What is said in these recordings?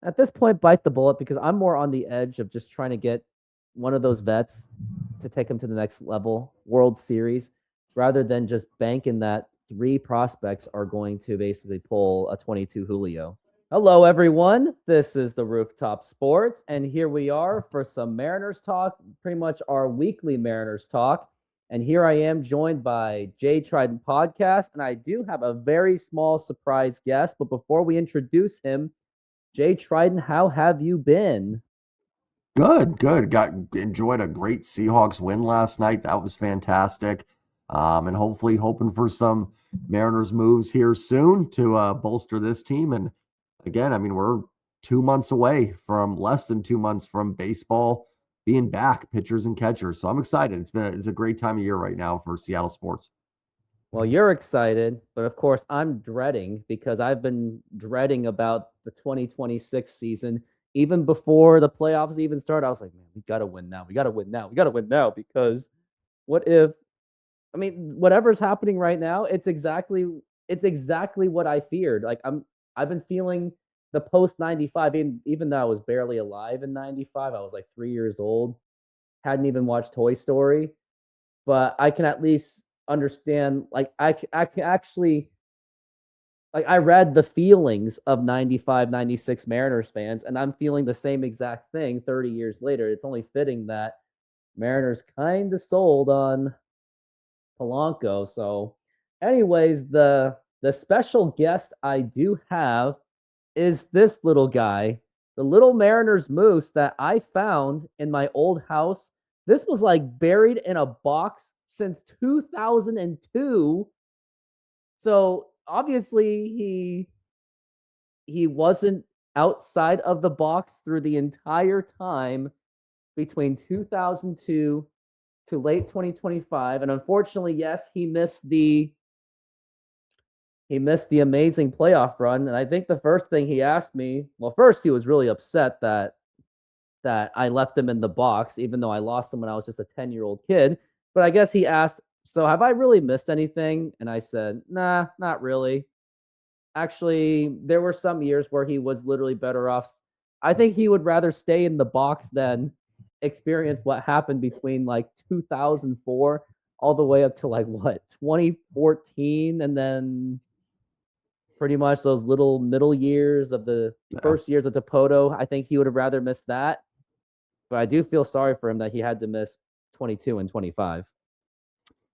At this point, bite the bullet because I'm more on the edge of just trying to get one of those vets to take him to the next level, World Series, rather than just banking that three prospects are going to basically pull a 22 Julio. Hello, everyone. This is the Rooftop Sports, and here we are for some Mariners talk, pretty much our weekly Mariners talk. And here I am joined by Jay Trident Podcast, and I do have a very small surprise guest. But before we introduce him, Jay Trident, how have you been? Good, good. Got enjoyed a great Seahawks win last night. That was fantastic. And hopefully hoping for some Mariners moves here soon to bolster this team. And again, I mean, we're 2 months away from less than 2 months from baseball being back, pitchers and catchers. So I'm excited. It's a great time of year right now for Seattle sports. Well, you're excited, but of course, I'm dreading because I've been dreading about the 2026 season. Even before the playoffs even started, I was like, man, we got to win now. We got to win now. We got to win now because what if, I mean, whatever's happening right now, it's exactly what I feared. I've been feeling the post 95, even though I was barely alive in 95, I was like 3 years old, hadn't even watched Toy Story, but I can at least understand. I can actually, like, I read the feelings of 95, 96 Mariners fans, and I'm feeling the same exact thing 30 years later. It's only fitting that Mariners kind of sold on Polanco. So, anyways, the special guest I do have is this little guy, the little Mariners moose that I found in my old house. This was like buried in a box since 2002. So obviously he wasn't outside of the box through the entire time between 2002 to late 2025, and unfortunately, yes, he missed the amazing playoff run. And I think the first thing he asked me, well, first he was really upset that I left him in the box, even though I lost him when I was just a 10-year-old kid. But I guess he asked, so have I really missed anything? And I said, nah, not really. Actually, there were some years where he was literally better off. I think he would rather stay in the box than experience what happened between like 2004 all the way up to like what 2014, and then pretty much those little middle years of the Yeah. first years of Depoto. I think he would have rather missed that. But I do feel sorry for him that he had to miss 22 and 25.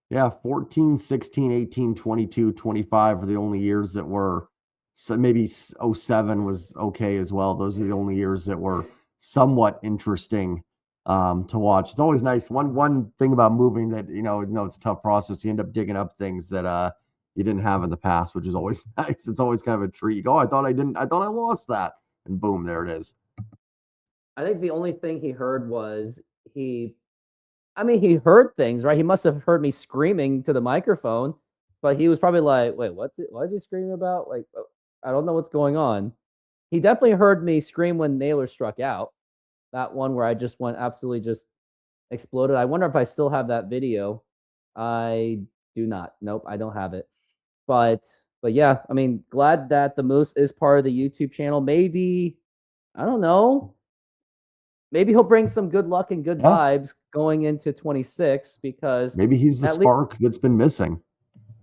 Yeah, 14, 16, 18, 22, 25 are the only years that were, so maybe '07 was okay as well. Those are the only years that were somewhat interesting to watch. It's always nice. One thing about moving that, it's a tough process. You end up digging up things that you didn't have in the past, which is always nice. It's always kind of a treat. You go, oh, I thought I lost that. And boom, there it is. I think the only thing he heard was he he heard things, right? He must have heard me screaming to the microphone, but he was probably like, "Wait, what is he screaming about? Like, I don't know what's going on." He definitely heard me scream when Naylor struck out. That one where I just went absolutely just exploded. I wonder if I still have that video. I do not. Nope, I don't have it. But but yeah, I mean, glad that the Moose is part of the YouTube channel. Maybe, I don't know. Maybe he'll bring some good luck and good Yeah, vibes going into 26 because maybe he's the at least, spark that's been missing.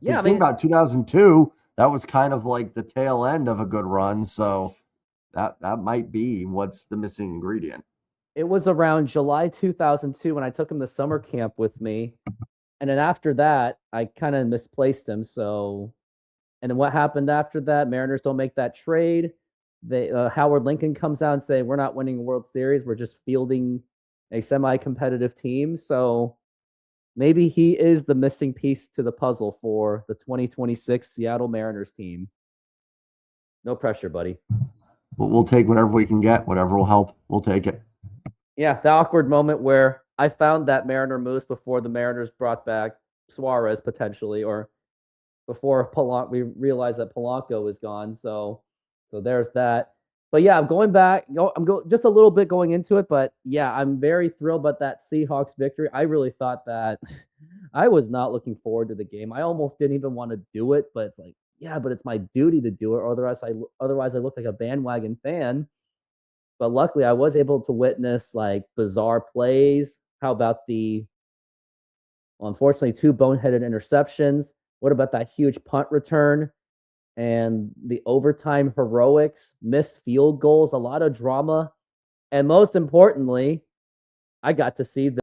yeah, Because I think mean, about 2002, that was kind of like the tail end of a good run. So that might be what's the missing ingredient. it was around July 2002 when I took him to summer camp with me. And then after that, I kind of misplaced him. So, and then what happened after that? Mariners don't make that trade. Howard Lincoln comes out and say, "We're not winning a World Series. We're just fielding a semi-competitive team." So maybe he is the missing piece to the puzzle for the 2026 Seattle Mariners team. No pressure, buddy. But we'll take whatever we can get, whatever will help. We'll take it. Yeah, the awkward moment where I found that Mariner moose before the Mariners brought back Suarez potentially, or before we realized that Polanco is gone. So there's that. But yeah, I'm going back. I'm going just a little bit going into it, but yeah, I'm very thrilled about that Seahawks victory. I really thought that I was not looking forward to the game. I almost didn't even want to do it, but it's like, yeah, but it's my duty to do it, or otherwise I look like a bandwagon fan. But luckily, I was able to witness like bizarre plays. How about unfortunately, 2 boneheaded interceptions? What about that huge punt return and the overtime heroics, missed field goals, a lot of drama, and most importantly, I got to see the.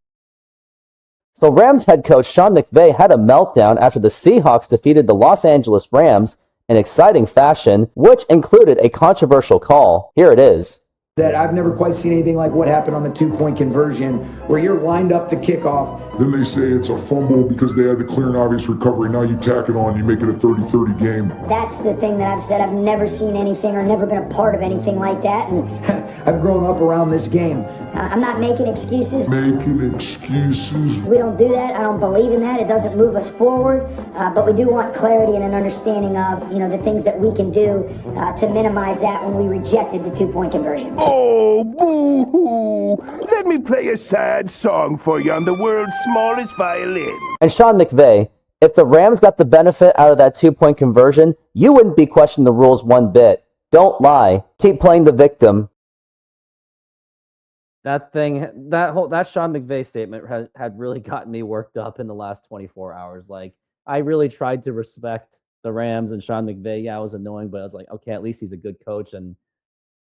So Rams head coach Sean McVay had a meltdown after the Seahawks defeated the Los Angeles Rams in exciting fashion, which included a controversial call. Here it is. That I've never quite seen anything like what happened on the 2-point conversion, where you're lined up to kick off. Then they say it's a fumble because they had the clear and obvious recovery. Now you tack it on, you make it a 30-30 game. That's the thing that I've said. I've never seen anything or never been a part of anything like that. And I've grown up around this game. I'm not making excuses. Making excuses. We don't do that. I don't believe in that. It doesn't move us forward. But we do want clarity and an understanding of, the things that we can do to minimize that when we rejected the 2-point conversion. Oh, boo-hoo! Let me play a sad song for you on the world's smallest violin. And Sean McVay, if the Rams got the benefit out of that 2-point conversion, you wouldn't be questioning the rules one bit. Don't lie. Keep playing the victim. That Sean McVay statement had really gotten me worked up in the last 24 hours. Like, I really tried to respect the Rams and Sean McVay. Yeah, it was annoying, but I was like, okay, at least he's a good coach. And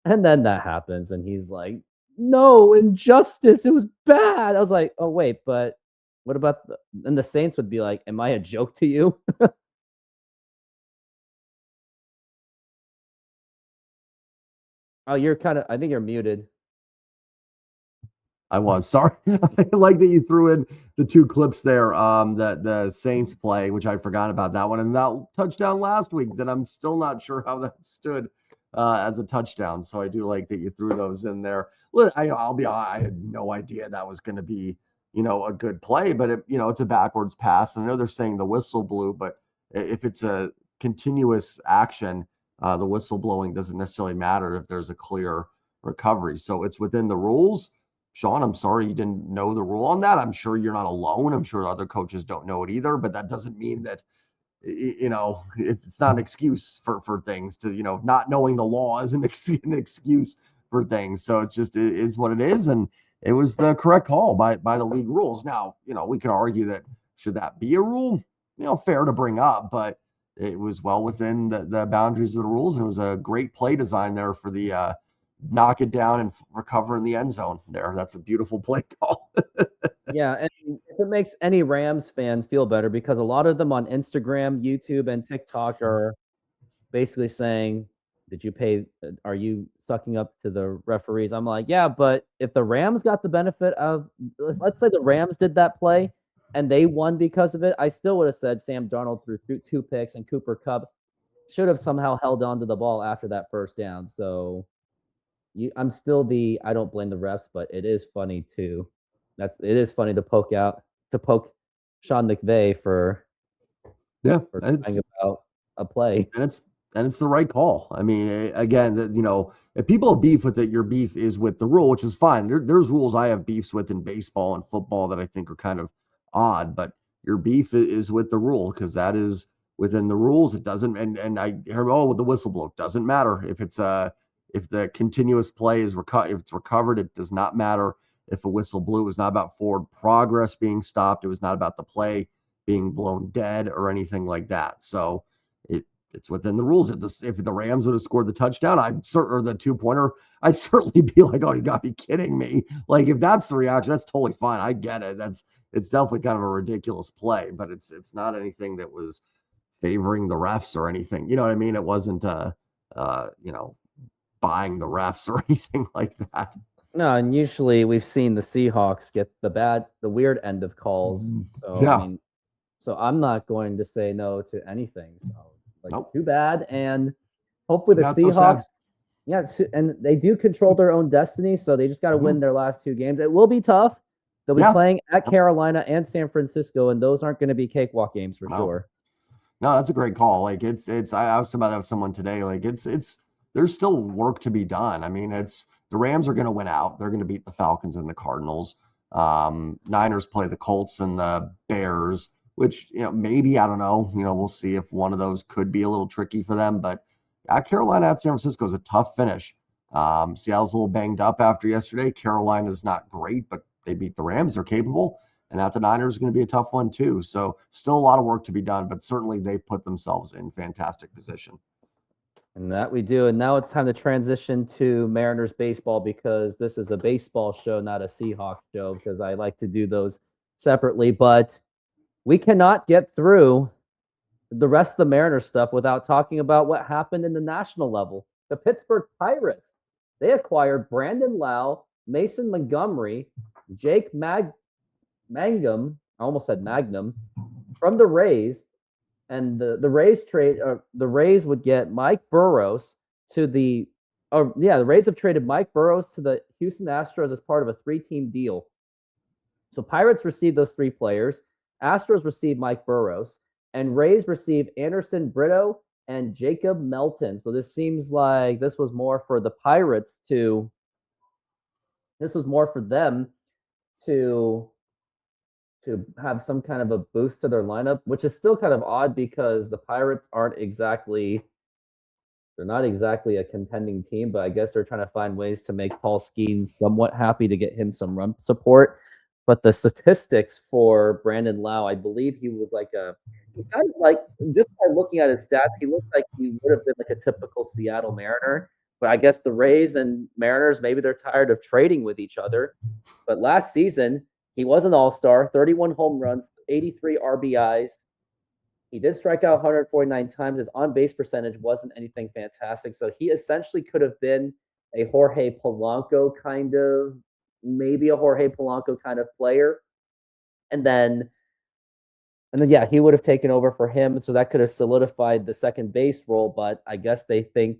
then that happens, and he's like, no, injustice, it was bad. I was like, oh, wait, but what about and the Saints would be like, am I a joke to you? Oh, I think you're muted. I was sorry. I like that you threw in the 2 clips there. That the Saints play, which I forgot about that one, and that touchdown last week. That I'm still not sure how that stood as a touchdown. So I do like that you threw those in there. I'll be honest, I had no idea that was going to be a good play, but it's a backwards pass. I know they're saying the whistle blew, but if it's a continuous action, the whistle blowing doesn't necessarily matter if there's a clear recovery. So it's within the rules. Sean, I'm sorry you didn't know the rule on that. I'm sure you're not alone. I'm sure other coaches don't know it either, but that doesn't mean that, it's not an excuse for things to, not knowing the law is an excuse for things. So it is what it is. And it was the correct call by the league rules. Now, we can argue that should that be a rule, fair to bring up, but it was well within the boundaries of the rules. And it was a great play design there for the, knock it down and recover in the end zone there. That's a beautiful play call. Yeah, and if it makes any Rams fans feel better, because a lot of them on Instagram, YouTube, and TikTok are basically saying, are you sucking up to the referees? I'm like, yeah, but if the Rams got the benefit of, let's say the Rams did that play and they won because of it, I still would have said Sam Darnold threw 2 picks and Cooper Kupp should have somehow held on to the ball after that first down. So I'm still I don't blame the refs, but it is funny too. It is funny to poke Sean McVay for talking about a play. And it's the right call. I mean, again, if people have beef with it, your beef is with the rule, which is fine. There's rules I have beefs with in baseball and football that I think are kind of odd, but your beef is with the rule because that is within the rules. It doesn't, and I hear, with the whistle blow, doesn't matter if the continuous play is if it's recovered, it does not matter if a whistle blew. It was not about forward progress being stopped. It was not about the play being blown dead or anything like that. So it's within the rules. If the Rams would have scored the touchdown, or the 2-pointer, I'd certainly be like, oh, you got to be kidding me. Like, if that's the reaction, that's totally fine. I get it. It's definitely kind of a ridiculous play, but it's not anything that was favoring the refs or anything. You know what I mean? It wasn't buying the refs or anything like that. No, and usually we've seen the Seahawks get the weird end of calls. So yeah. I mean, so I'm not going to say no to anything. So Too bad. And hopefully the Seahawks, and they do control their own destiny. So they just got to win their last 2 games. It will be tough. They'll be playing at Carolina and San Francisco, and those aren't going to be cakewalk games for sure. No, that's a great call. Like I was talking about that with someone today. Like there's still work to be done. I mean, the Rams are going to win out. They're going to beat the Falcons and the Cardinals. Niners play the Colts and the Bears, which, maybe, I don't know. We'll see if one of those could be a little tricky for them. But at Carolina, at San Francisco is a tough finish Seattle's a little banged up after yesterday. Carolina's not great, but they beat the Rams. They're capable. And at the Niners is going to be a tough one too. So still a lot of work to be done, but certainly they've put themselves in fantastic position. And that we do. And now it's time to transition to Mariners baseball, because this is a baseball show, not a Seahawks show, because I like to do those separately. But we cannot get through the rest of the Mariners stuff without talking about what happened in the national level. The Pittsburgh Pirates, they acquired Brandon Lau, Mason Montgomery, Jake Mangum, I almost said Magnum, from the Rays. And the Rays would get Mike Burrows to the Rays have traded Mike Burrows to the Houston Astros as part of a 3-team deal. So Pirates received those 3 players, Astros received Mike Burrows, and Rays received Anderson Brito and Jacob Melton. So this seems like this was more for the Pirates to have some kind of a boost to their lineup, which is still kind of odd because the Pirates they're not exactly a contending team, but I guess they're trying to find ways to make Paul Skeens somewhat happy to get him some run support. But the statistics for Brandon Lau, I believe he sounded like, just by looking at his stats, he looked like he would have been like a typical Seattle Mariner. But I guess the Rays and Mariners, maybe they're tired of trading with each other. But last season, he was an all-star, 31 home runs, 83 RBIs. He did strike out 149 times. His on-base percentage wasn't anything fantastic. So he essentially could have been a Jorge Polanco kind of player. And then, yeah, he would have taken over for him. So that could have solidified the second base role. But I guess they think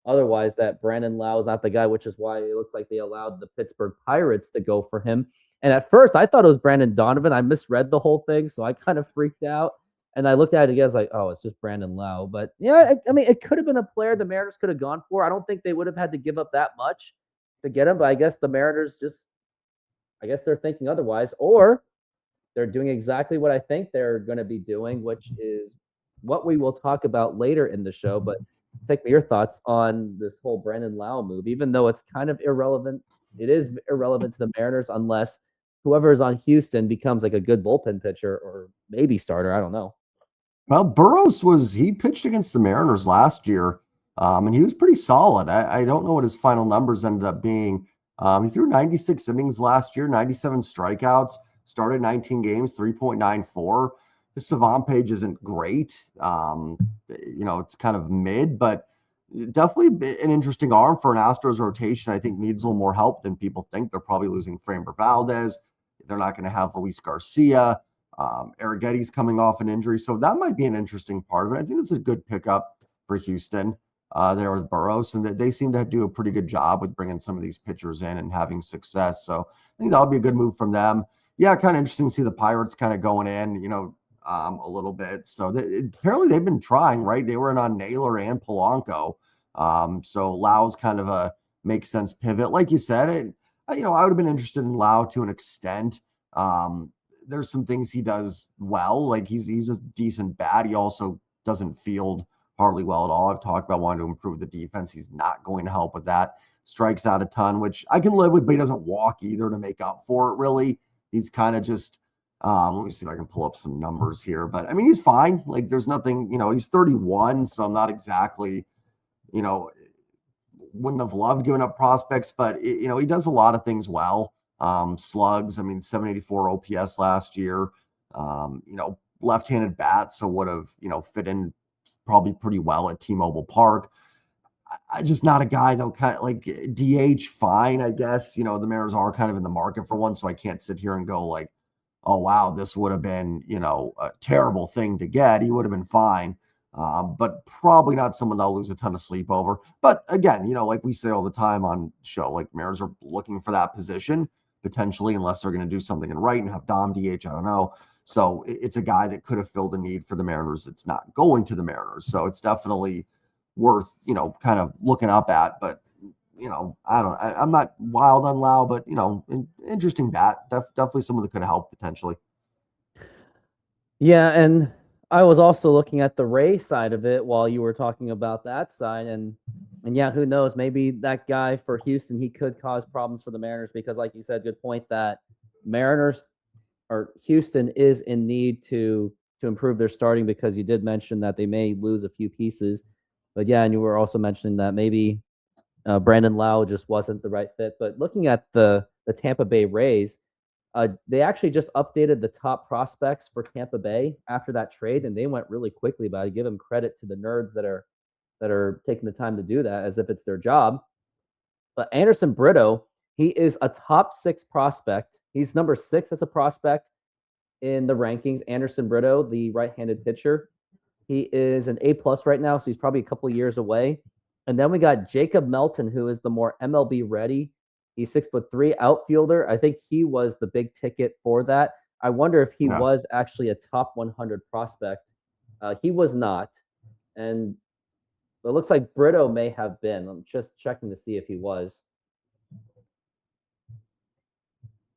otherwise, that Brandon Lau is not the guy, which is why it looks like they allowed the Pittsburgh Pirates to go for him. And at first, I thought it was Brandon Donovan. I misread the whole thing, so I kind of freaked out. And I looked at it again, I was like, oh, it's just Brandon Lau. But, yeah, I mean, it could have been a player the Mariners could have gone for. I don't think they would have had to give up that much to get him. But I guess the Mariners they're thinking otherwise. Or they're doing exactly what I think they're going to be doing, which is what we will talk about later in the show. But take me your thoughts on this whole Brandon Lau move, even though it's kind of irrelevant. It is irrelevant to the Mariners unless whoever is on Houston becomes like a good bullpen pitcher or maybe starter. I don't know. Well, Burrows he pitched against the Mariners last year, and he was pretty solid. I don't know what his final numbers ended up being. He threw 96 innings last year, 97 strikeouts, started 19 games, 3.94. His Savant page isn't great. It's kind of mid, but definitely an interesting arm for an Astros rotation. I think needs a little more help than people think. They're probably losing Framber Valdez. They're not going to have Luis Garcia. Arrigetti's coming off an injury. So that might be an interesting part of it. I think it's a good pickup for Houston there with Burrows, and that they seem to do a pretty good job with bringing some of these pitchers in and having success. So I think that'll be a good move from them. Yeah, kind of interesting to see the Pirates kind of going in, a little bit. So apparently they've been trying, right? They were in on Naylor and Polanco. So Lau's kind of a makes sense pivot. Like you said, I would have been interested in Lau to an extent. There's some things he does well. Like he's a decent bat. He also doesn't field hardly well at all. I've talked about wanting to improve the defense. He's not going to help with that. Strikes out a ton, which I can live with, but he doesn't walk either to make up for it, really. He's kind of just, let me see if I can pull up some numbers here. But, I mean, he's fine. Like, there's nothing, he's 31, so I'm not exactly, wouldn't have loved giving up prospects, but, he does a lot of things well. Slugs, 784 OPS last year, left-handed bat, so would have, fit in probably pretty well at T-Mobile Park. I just not a guy though, kind of like DH, fine, I guess. The Mariners are kind of in the market for one, so I can't sit here and go like, oh wow, this would have been, a terrible thing to get. He would have been fine, but probably not someone that'll lose a ton of sleep over. But again, like we say all the time on show, like Mariners are looking for that position potentially, unless they're going to do something right and have Dom DH. I don't know. So it's a guy that could have filled a need for the Mariners. It's not going to the Mariners, so it's definitely worth, kind of looking up at. But, I'm not wild on Lau, but, interesting bat. Definitely someone that could help potentially. Yeah, and I was also looking at the Ray side of it while you were talking about that side. And And yeah, who knows? Maybe that guy for Houston, he could cause problems for the Mariners because, like you said, good point that Mariners or Houston is in need to improve their starting because you did mention that they may lose a few pieces. But yeah, and you were also mentioning that maybe Brandon Lau just wasn't the right fit. But looking at the Tampa Bay Rays, they actually just updated the top prospects for Tampa Bay after that trade, and they went really quickly. But I give them credit to the nerds that are taking the time to do that as if it's their job. But Anderson Brito, he is a top 6 prospect. He's number 6 as a prospect in the rankings. Anderson Brito, the right-handed pitcher, he is an A+ right now, so he's probably a couple of years away. And then we got Jacob Melton, who is the more MLB ready. He's 6'3" outfielder. I think he was the big ticket for that. I wonder if he was actually a top 100 prospect. He was not, and it looks like Brito may have been. I'm just checking to see if he was.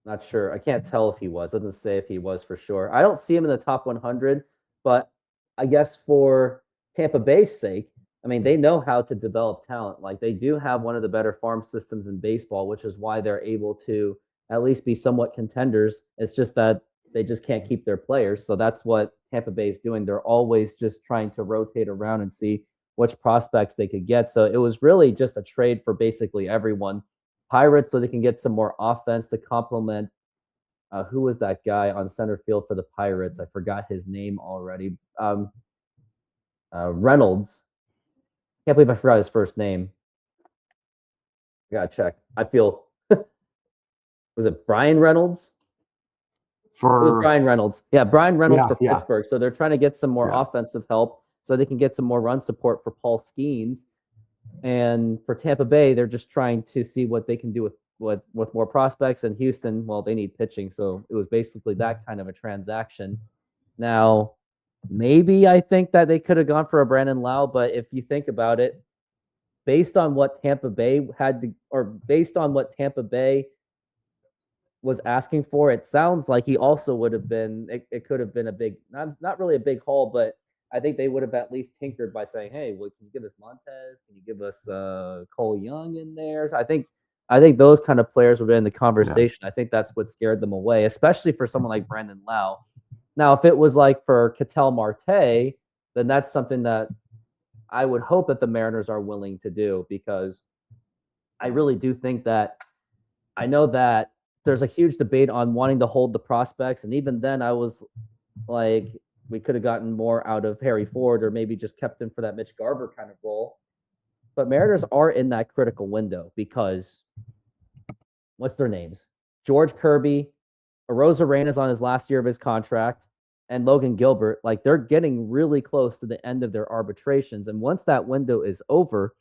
Not sure. I can't tell if he was. It doesn't say if he was for sure. I don't see him in the top 100, but I guess for Tampa Bay's sake, I mean, they know how to develop talent. Like, they do have one of the better farm systems in baseball, which is why they're able to at least be somewhat contenders. It's just that they just can't keep their players. So that's what Tampa Bay is doing. They're always just trying to rotate around and see which prospects they could get. So it was really just a trade for basically everyone. Pirates, so they can get some more offense to complement. Who was that guy on center field for the Pirates? I forgot his name already. Reynolds. Can't believe I forgot his first name. I gotta check. I feel. Was it Brian Reynolds? It was Brian Reynolds. Yeah, Brian Reynolds for Pittsburgh. So they're trying to get some more offensive help so they can get some more run support for Paul Skeens. And for Tampa Bay, they're just trying to see what they can do with more prospects. And Houston, well, they need pitching. So it was basically that kind of a transaction. Now, maybe I think that they could have gone for a Brandon Lau, but if you think about it, based on what Tampa Bay was asking for, it sounds like he also would have been, it could have been a big, not really a big haul, but I think they would have at least tinkered by saying, hey, well, can you give us Montez? Can you give us Cole Young in there? So I think those kind of players would be in the conversation. I think that's what scared them away, especially for someone like Brandon Lau. Now, if it was like for Ketel Marte, then that's something that I would hope that the Mariners are willing to do, because I really do think that, I know that there's a huge debate on wanting to hold the prospects. And even then I was like, we could have gotten more out of Harry Ford, or maybe just kept him for that Mitch Garver kind of role. But Mariners are in that critical window because what's their names? George Kirby, Arozarena is on his last year of his contract, and Logan Gilbert. Like, they're getting really close to the end of their arbitrations. And once that window is over,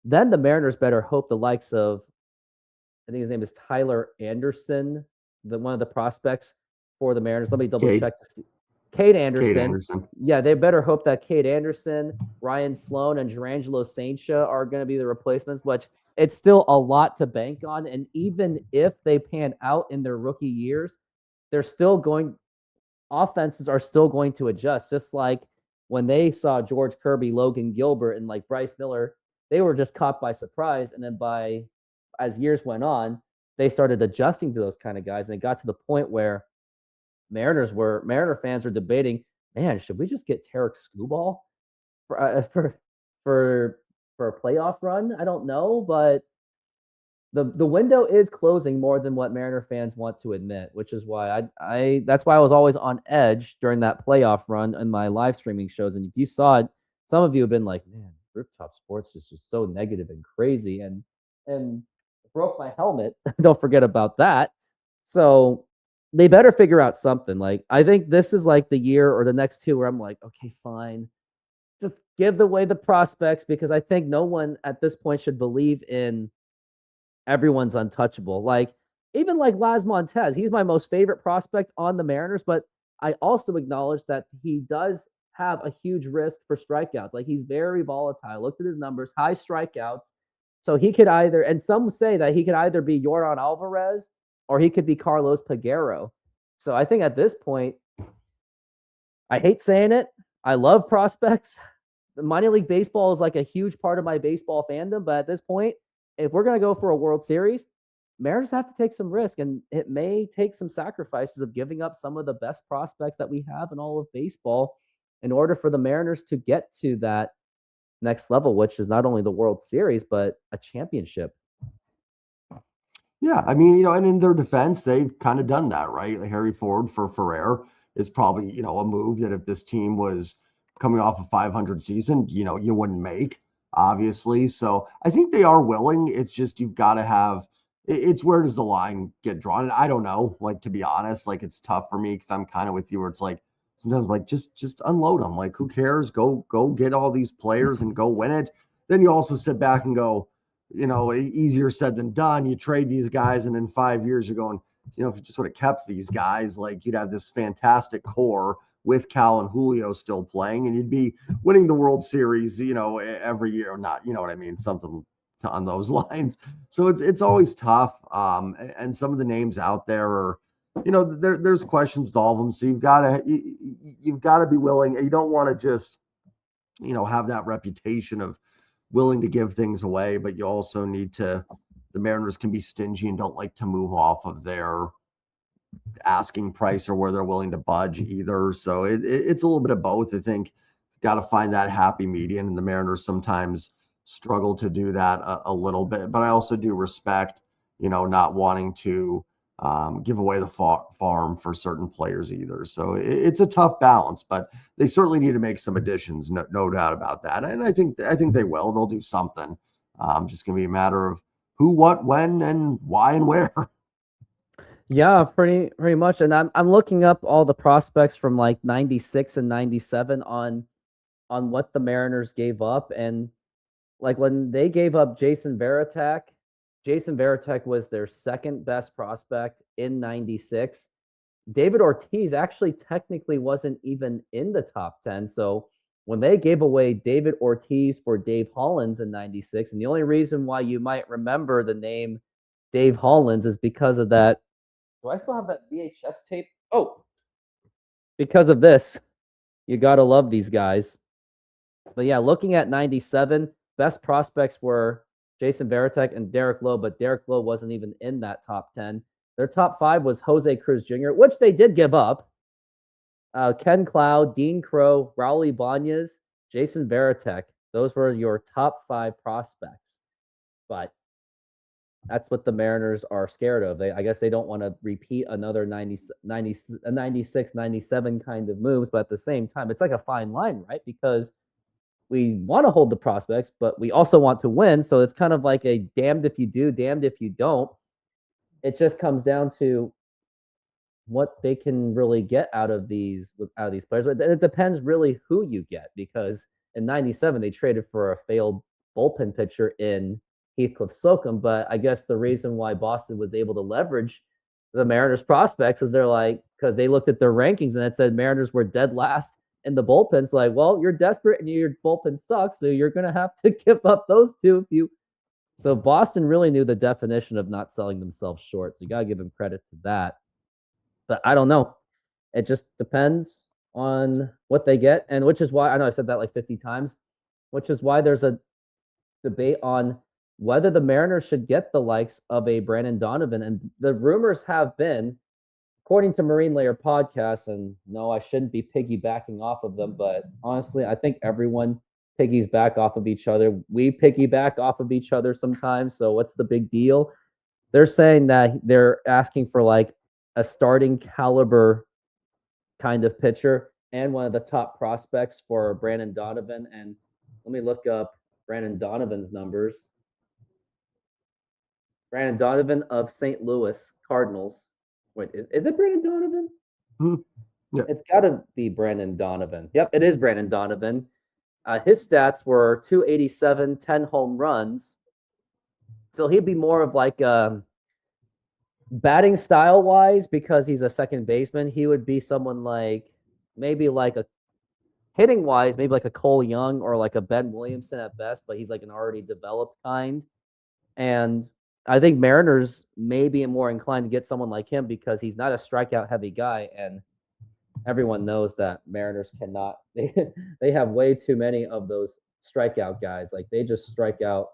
then the Mariners better hope the likes of, I think his name is Tyler Anderson, one of the prospects for the Mariners. Let me double check to see. Cade Anderson. Yeah, they better hope that Cade Anderson, Ryan Sloan, and Gerangelo Saintia are going to be the replacements, which it's still a lot to bank on. And even if they pan out in their rookie years, offenses are still going to adjust. Just like when they saw George Kirby, Logan Gilbert, and like Bryce Miller, they were just caught by surprise. And then as years went on, they started adjusting to those kind of guys. And it got to the point where Mariner fans are debating, man, should we just get Tarek Skubal for a playoff run? I don't know, but the window is closing more than what Mariner fans want to admit, which is why that's why I was always on edge during that playoff run in my live streaming shows. And if you saw it, some of you have been like, man, Rooftop Sports is just so negative and crazy, and broke my helmet. Don't forget about that. So they better figure out something. Like, I think this is like the year or the next two where I'm like, okay, fine. Just give away the prospects, because I think no one at this point should believe in everyone's untouchable. Like, even like Laz Montez, he's my most favorite prospect on the Mariners, but I also acknowledge that he does have a huge risk for strikeouts. Like, he's very volatile. I looked at his numbers, high strikeouts. So he could either, and some say that he could either be Yordan Alvarez or he could be Carlos Peguero. So I think at this point, I hate saying it, I love prospects. minor league baseball is like a huge part of my baseball fandom. But at this point, if we're going to go for a World Series, Mariners have to take some risk, and it may take some sacrifices of giving up some of the best prospects that we have in all of baseball in order for the Mariners to get to that next level, which is not only the World Series, but a championship. Yeah, I mean, and in their defense, they've kind of done that, right? Like Harry Ford for Ferrer is probably, a move that if this team was coming off a 500 season, you wouldn't make, obviously. So I think they are willing. It's just you've got to have it's where does the line get drawn? And I don't know, like, to be honest, like, it's tough for me because I'm kind of with you where it's like sometimes like just unload them. Like, who cares? Go get all these players and go win it. Then you also sit back and go, easier said than done. You trade these guys, and in 5 years, you're going, if you just would have kept these guys, like, you'd have this fantastic core with Cal and Julio still playing, and you'd be winning the World Series, every year. Not, you know what I mean? Something on those lines. So it's always tough. And some of the names out there are, there's questions with all of them. So you've got to be willing. You don't want to just, have that reputation of willing to give things away, but you also need to, the Mariners can be stingy and don't like to move off of their asking price or where they're willing to budge either. So it's a little bit of both. I think got to find that happy median, and the Mariners sometimes struggle to do that a little bit. But I also do respect, not wanting to give away the farm for certain players either. So it's a tough balance, but they certainly need to make some additions, no doubt about that. And I think they will. They'll do something. Just going to be a matter of who, what, when, and why, and where. Yeah, pretty much. And I'm looking up all the prospects from like 96 and 97 on what the Mariners gave up. And like when they gave up Jason Varitek was their second best prospect in 96. David Ortiz actually technically wasn't even in the top 10. So when they gave away David Ortiz for Dave Hollins in 96, and the only reason why you might remember the name Dave Hollins is because of that. Do I still have that VHS tape? Oh, because of this. You got to love these guys. But yeah, looking at 97, best prospects were Jason Varitek and Derek Lowe, but Derek Lowe wasn't even in that top 10. Their top 5 was Jose Cruz Jr., which they did give up. Ken Cloud, Dean Crow, Raul Ibanez, Jason Varitek. Those were your top 5 prospects. But that's what the Mariners are scared of. I guess they don't want to repeat another 96, 97 kind of moves. But at the same time, it's like a fine line, right? Because we want to hold the prospects, but we also want to win. So it's kind of like a damned if you do, damned if you don't. It just comes down to what they can really get out of these players. But it depends really who you get, because in 97, they traded for a failed bullpen pitcher in Heathcliff Slocum. But I guess the reason why Boston was able to leverage the Mariners prospects is because they looked at their rankings and it said Mariners were dead last in the bullpen. It's like, well, you're desperate and your bullpen sucks, so you're going to have to give up those two. So Boston really knew the definition of not selling themselves short. So you got to give them credit to that. But I don't know. It just depends on what they get. And which is why, I know I said that like 50 times, which is why there's a debate on whether the Mariners should get the likes of a Brandon Donovan. And the rumors have been, according to Marine Layer Podcast, and no, I shouldn't be piggybacking off of them, but honestly, I think everyone piggies back off of each other. We piggyback off of each other sometimes, so what's the big deal? They're saying that they're asking for like a starting caliber kind of pitcher and one of the top prospects for Brandon Donovan. And let me look up Brandon Donovan's numbers. Brandon Donovan of St. Louis Cardinals. Wait, is it Brandon Donovan? Mm-hmm. Yeah. It's got to be Brandon Donovan. Yep, it is Brandon Donovan. His stats were 287, 10 home runs. So he'd be more of like batting style wise, because he's a second baseman. He would be someone like maybe like a hitting wise, maybe like a Cole Young or like a Ben Williamson at best, but he's like an already developed kind. And I think Mariners may be more inclined to get someone like him because he's not a strikeout heavy guy. And everyone knows that Mariners cannot. They have way too many of those strikeout guys. Like they just strike out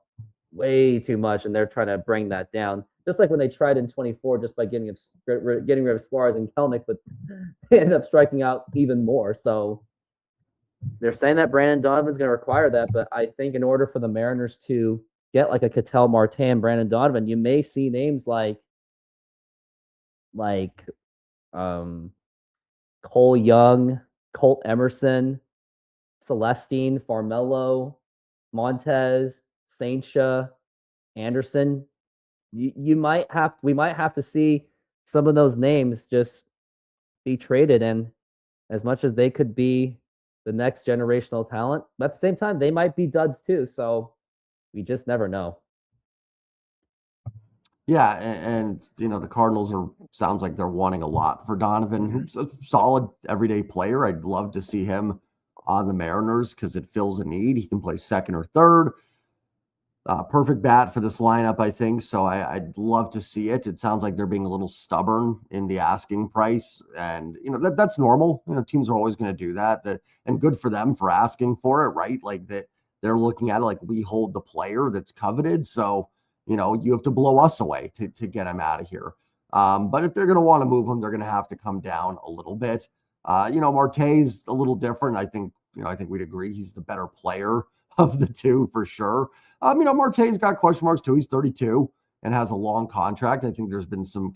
way too much, and they're trying to bring that down. Just like when they tried in 24, just by getting rid of Suarez and Kelnick, but they ended up striking out even more. So they're saying that Brandon Donovan's going to require that, but I think in order for the Mariners to get like a Ketel Marte and Brandon Donovan, you may see names like Cole Young, Colt Emerson, Celestine, Farmelo, Montez, Saintia, Anderson. We might have to see some of those names just be traded, and as much as they could be the next generational talent, but at the same time, they might be duds too. So we just never know. Yeah, and the Cardinals sounds like they're wanting a lot for Donovan, who's a solid everyday player. I'd love to see him on the Mariners because it fills a need. He can play second or third. Perfect bat for this lineup, I think. So I'd love to see it. It sounds like they're being a little stubborn in the asking price, and that's normal. Teams are always going to do that. And good for them for asking for it, right? Like that they're looking at it like we hold the player that's coveted. So you have to blow us away to get him out of here. But if they're going to want to move him, they're going to have to come down a little bit. Marte's a little different. I think we'd agree he's the better player of the two for sure. Marte's got question marks too. He's 32 and has a long contract. I think there's been some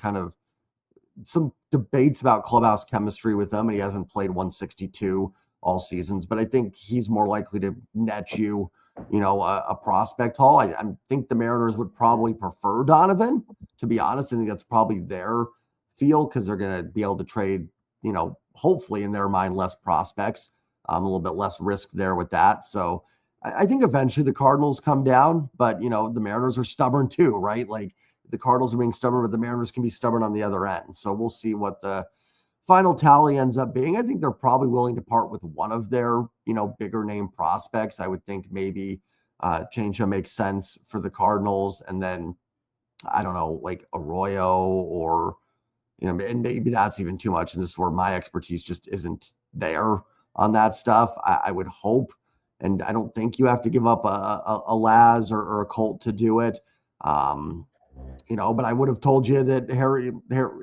debates about clubhouse chemistry with him, and he hasn't played 162 all seasons. But I think he's more likely to net you, a prospect haul. I think the Mariners would probably prefer Donovan, to be honest. I think that's probably their feel because they're going to be able to trade, hopefully in their mind, less prospects, a little bit less risk there with that. So I think eventually the Cardinals come down, but the Mariners are stubborn too, right? Like the Cardinals are being stubborn, but the Mariners can be stubborn on the other end. So we'll see what the final tally ends up being. I think they're probably willing to part with one of their, bigger name prospects. I would think maybe Changea makes sense for the Cardinals, and then I don't know, like Arroyo or and maybe that's even too much. And this is where my expertise just isn't there on that stuff. I would hope. And I don't think you have to give up a Laz or a Colt to do it. But I would have told you that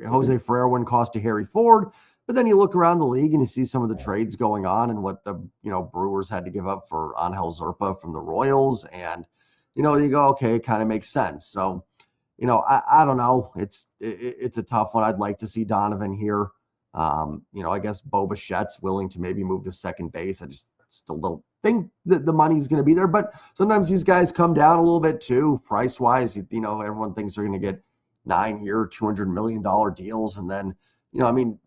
Jose Ferrer wouldn't cost to Harry Ford. But then you look around the league and you see some of the trades going on and what the Brewers had to give up for Angel Zerpa from the Royals. And, you go, okay, it kind of makes sense. So, I don't know. It's a tough one. I'd like to see Donovan here. I guess Bo Bichette's willing to maybe move to second base. I just still don't think that the money's going to be there, but sometimes these guys come down a little bit too, price wise. Everyone thinks they're going to get 9-year, $200 million deals. And then,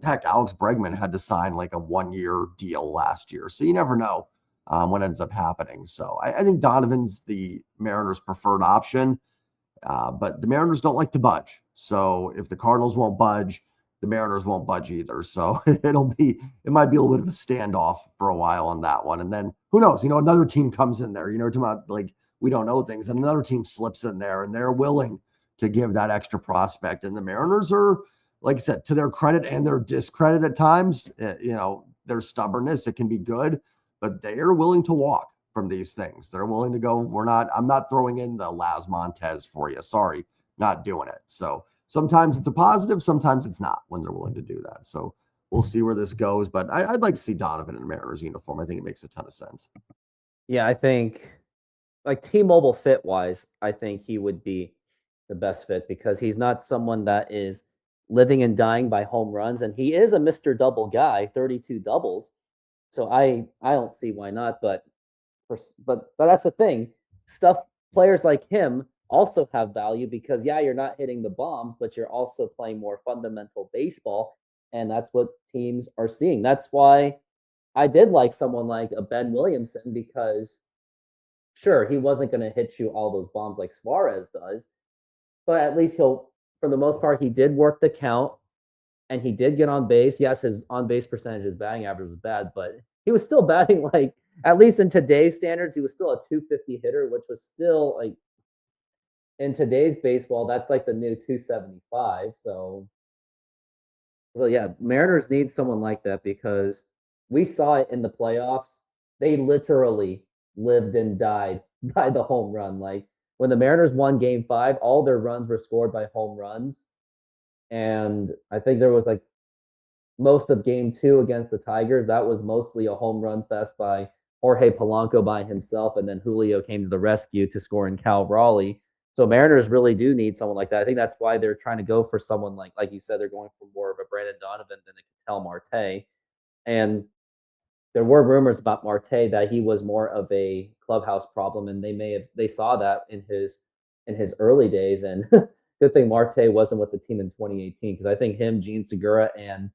heck, Alex Bregman had to sign like a 1-year deal last year. So you never know what ends up happening. So I think Donovan's the Mariners' preferred option, but the Mariners don't like to budge. So if the Cardinals won't budge, the Mariners won't budge either. So it might be a little bit of a standoff for a while on that one. And then who knows, another team comes in there, talking about like, we don't know things, and another team slips in there and they're willing to give that extra prospect. And the Mariners are, like I said, to their credit and their discredit at times, their stubbornness, it can be good, but they are willing to walk from these things. They're willing to go, I'm not throwing in the Laz Montez for you. Sorry, not doing it. So sometimes it's a positive, sometimes it's not when they're willing to do that. So we'll see where this goes. But I'd like to see Donovan in a Mariners uniform. I think it makes a ton of sense. Yeah, I think like T-Mobile fit wise, I think he would be the best fit because he's not someone that is living and dying by home runs, and he is a Mr. Double guy, 32 doubles. So I don't see why not, but that's the thing. Players like him also have value because you're not hitting the bombs, but you're also playing more fundamental baseball, and that's what teams are seeing. That's why I did like someone like a Ben Williamson because sure, he wasn't going to hit you all those bombs like Suarez does, but at least for the most part, he did work the count and he did get on base. Yes, his on base percentage, his batting average was bad, but he was still batting like, at least in today's standards, he was still a 250 hitter, which was still like, in today's baseball, that's like the new 275. So So yeah, Mariners need someone like that because we saw it in the playoffs. They literally lived and died by the home run. Like when the Mariners won game 5, all their runs were scored by home runs. And I think there was like most of game 2 against the Tigers, that was mostly a home run fest by Jorge Polanco by himself, and then Julio came to the rescue to score in Cal Raleigh. So Mariners really do need someone like that. I think that's why they're trying to go for someone like you said, they're going for more of a Brandon Donovan than a Ketel Marte. And there were rumors about Marte that he was more of a clubhouse problem, and they saw that in his early days. And good thing Marte wasn't with the team in 2018 because I think him, Gene Segura, and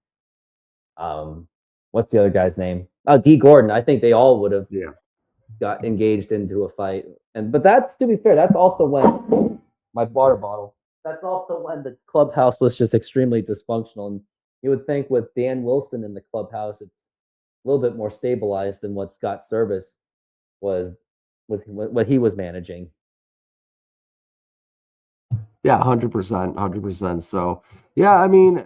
what's the other guy's name? Oh, D. Gordon. I think they all would have got engaged into a fight. But that's, to be fair, that's also when my water bottle. That's also when the clubhouse was just extremely dysfunctional. And you would think with Dan Wilson in the clubhouse, it's a little bit more stabilized than what Scott Service was with what he was managing. Yeah, 100%, 100%. So, yeah, I mean,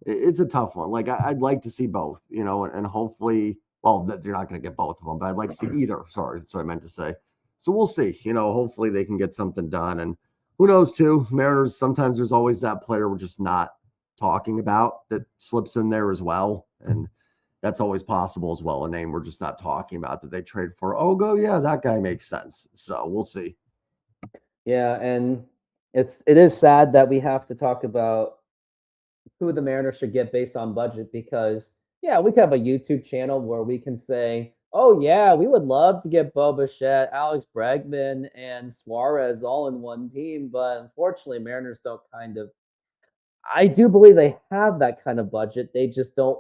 it's a tough one. Like I'd like to see both, and hopefully, well, you're not going to get both of them, but I'd like to see either. Sorry, that's what I meant to say. So we'll see. Hopefully they can get something done. And who knows, too? Mariners, sometimes there's always that player we're just not talking about that slips in there as well. And that's always possible as well. A name we're just not talking about that they trade for. Oh, yeah, that guy makes sense. So we'll see. Yeah, and it is sad that we have to talk about who the Mariners should get based on budget because, yeah, we could have a YouTube channel where we can say, oh, yeah, we would love to get Bo Bichette, Alex Bregman, and Suarez all in one team. But unfortunately, Mariners don't I do believe they have that kind of budget. They just don't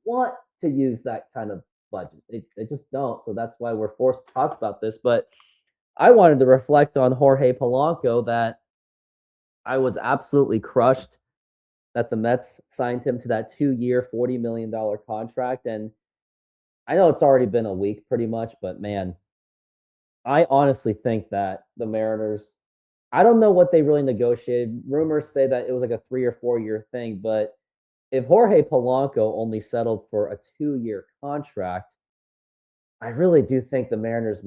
want to use that kind of budget. They just don't. So that's why we're forced to talk about this. But I wanted to reflect on Jorge Polanco that I was absolutely crushed that the Mets signed him to that 2-year, $40 million contract. And I know it's already been a week pretty much, but man, I honestly think that the Mariners, I don't know what they really negotiated. Rumors say that it was like a 3 or 4-year thing, but if Jorge Polanco only settled for a 2-year contract, I really do think the Mariners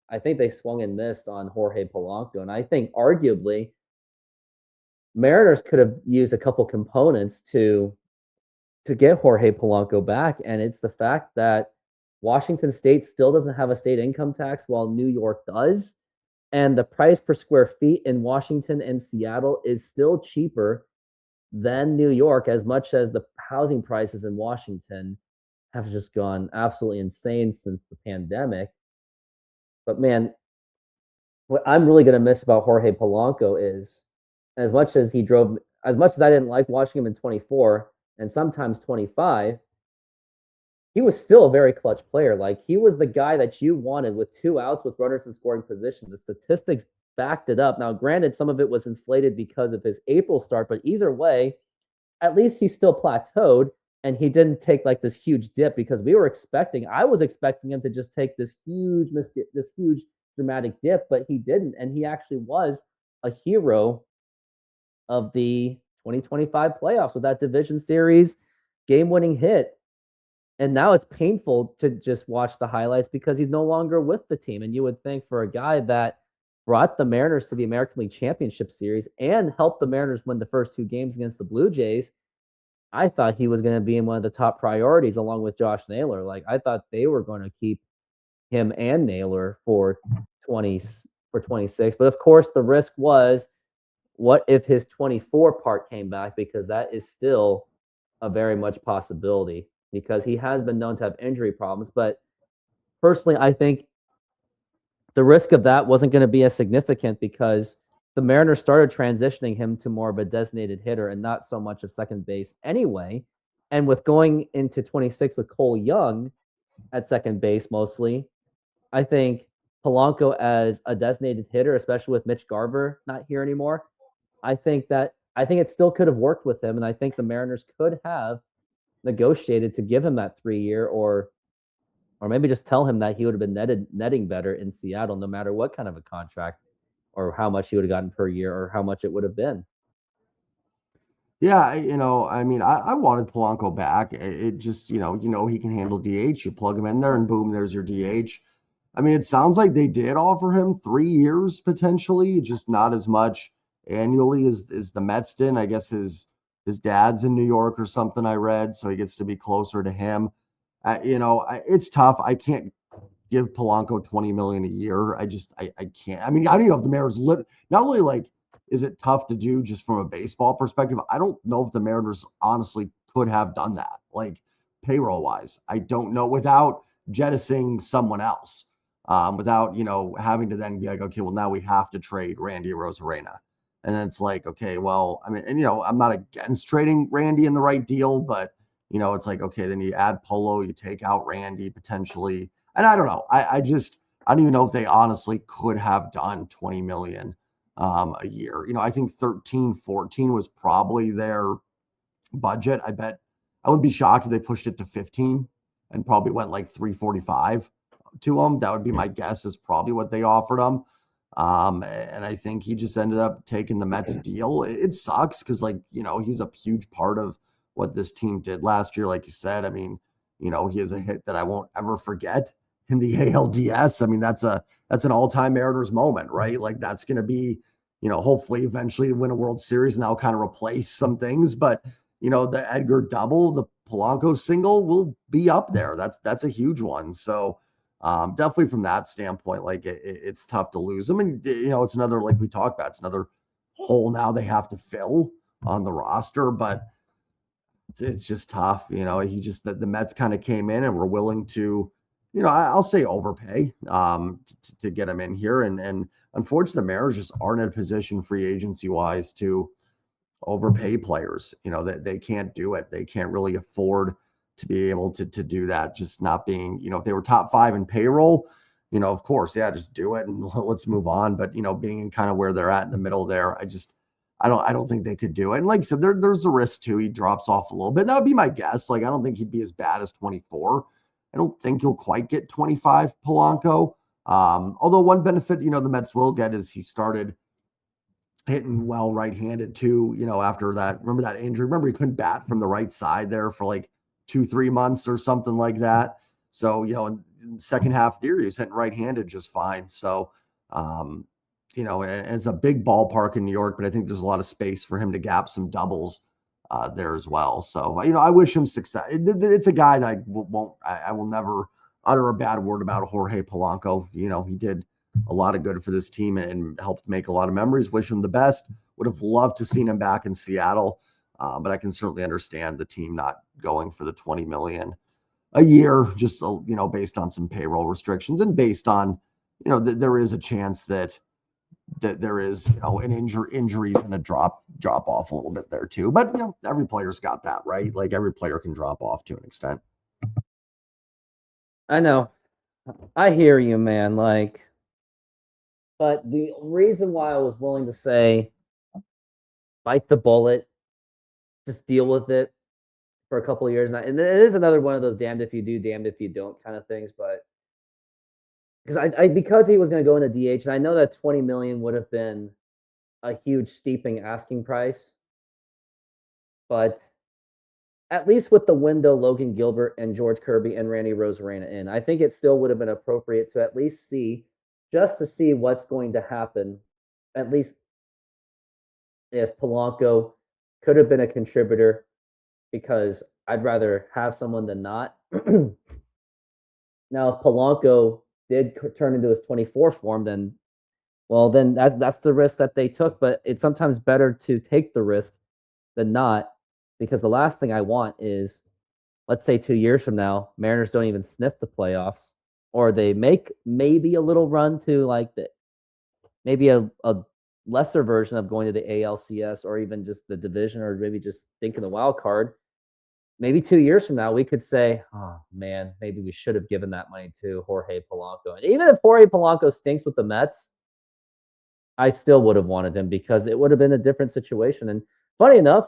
I think they swung and missed on Jorge Polanco. And I think arguably Mariners could have used a couple components to get Jorge Polanco back, and it's the fact that Washington State still doesn't have a state income tax while New York does, and the price per square feet in Washington and Seattle is still cheaper than New York, as much as the housing prices in Washington have just gone absolutely insane since the pandemic. But man, what I'm really going to miss about Jorge Polanco is as much as I didn't like watching him in 24 and sometimes 25, he was still a very clutch player. Like he was the guy that you wanted with 2 outs with runners in scoring position. The statistics backed it up. Now, granted, some of it was inflated because of his April start, but either way, at least he still plateaued and he didn't take like this huge dip because I was expecting him to just take this huge dramatic dip, but he didn't. And he actually was a hero of the 2025 playoffs with that division series game-winning hit. And now it's painful to just watch the highlights because he's no longer with the team. And you would think for a guy that brought the Mariners to the American League Championship Series and helped the Mariners win the first 2 games against the Blue Jays, I thought he was going to be in one of the top priorities along with Josh Naylor. Like I thought they were going to keep him and Naylor for 26. But of course, the risk was, what if his 24 part came back? Because that is still a very much possibility because he has been known to have injury problems. But personally, I think the risk of that wasn't going to be as significant because the Mariners started transitioning him to more of a designated hitter and not so much of second base anyway. And with going into 26 with Cole Young at second base mostly, I think Polanco as a designated hitter, especially with Mitch Garver not here anymore, I think it still could have worked with him, and I think the Mariners could have negotiated to give him that 3-year, or maybe just tell him that he would have been netting better in Seattle, no matter what kind of a contract or how much he would have gotten per year or how much it would have been. Yeah, I mean, I wanted Polanco back. It just, he can handle DH. You plug him in there, and boom, there's your DH. I mean, it sounds like they did offer him 3 years potentially, just not as much annually as the Mets did. I guess his dad's in New York or something. I read, so he gets to be closer to him. It's tough. I can't give Polanco 20 million a year. I can't. I mean, I don't even know if the Mariners not only like is it tough to do just from a baseball perspective. I don't know if the Mariners honestly could have done that, like payroll wise. I don't know without jettisoning someone else, without having to then be like, okay, well now we have to trade Randy Rosarena, and then it's like, okay, well, I mean, and I'm not against trading Randy in the right deal, but it's like, okay, then you add Polo, you take out Randy potentially. And I don't know. I don't even know if they honestly could have done 20 million a year. I think 13, 14 was probably their budget. I bet I would be shocked if they pushed it to 15 and probably went like 345 to them. That would be my guess, is probably what they offered him. And I think he just ended up taking the Mets deal. It sucks because, like, he's a huge part of what this team did last year. Like you said, I mean, he has a hit that I won't ever forget in the ALDS. I mean, that's an all-time Mariners moment, right? Like, that's going to be, hopefully eventually win a World Series and that'll kind of replace some things. But, the Edgar double, the Polanco single will be up there. That's a huge one. So definitely from that standpoint, like it's tough to lose them. And, it's another, like we talked about, it's another hole now they have to fill on the roster, but it's just tough. The Mets kind of came in and were willing to, I'll say overpay to get him in here. And unfortunately, the Mariners just aren't in a position free agency wise to overpay players. That they can't do it. They can't really afford to be able to do that. Just not being, if they were top 5 in payroll, of course, yeah, just do it and let's move on. But being in kind of where they're at in the middle there, I don't think they could do it. And like I said, there's a risk too. He drops off a little bit. That would be my guess. Like, I don't think he'd be as bad as 24. I don't think he'll quite get 25, Polanco. Although one benefit, the Mets will get is he started hitting well right-handed too, after that. Remember that injury? Remember he couldn't bat from the right side there for like 2-3 months or something like that. So, in the second half of the year, he was hitting right-handed just fine. So, and it's a big ballpark in New York, but I think there's a lot of space for him to gap some doubles there as well. So, I wish him success. It's a guy that I will never utter a bad word about, Jorge Polanco. He did a lot of good for this team and helped make a lot of memories. Wish him the best. Would have loved to seen him back in Seattle, but I can certainly understand the team not going for the 20 million a year, just based on some payroll restrictions and based on there is a chance that there is an injuries and a drop off a little bit there too. But every player's got that, right? Like, every player can drop off to an extent. I know. I hear you, man. Like, but the reason why I was willing to say bite the bullet, just deal with it for a couple of years, and it is another one of those damned if you do, damned if you don't kind of things. But because he was going to go into DH, and I know that 20 million would have been a huge steeping asking price, but at least with the window Logan Gilbert and George Kirby and Randy Rosarena in, I think it still would have been appropriate to at least see, just to see what's going to happen, at least if Polanco could have been a contributor, because I'd rather have someone than not. Now, if Polanco did turn into his 24 form, then that's the risk that they took. But it's sometimes better to take the risk than not, because the last thing I want is, let's say 2 years from now, Mariners don't even sniff the playoffs, or they make maybe a little run to like maybe a lesser version of going to the ALCS or even just the division, or maybe just thinking the wild card. Maybe 2 years from now, we could say, oh man, maybe we should have given that money to Jorge Polanco. And even if Jorge Polanco stinks with the Mets, I still would have wanted him, because it would have been a different situation. And funny enough,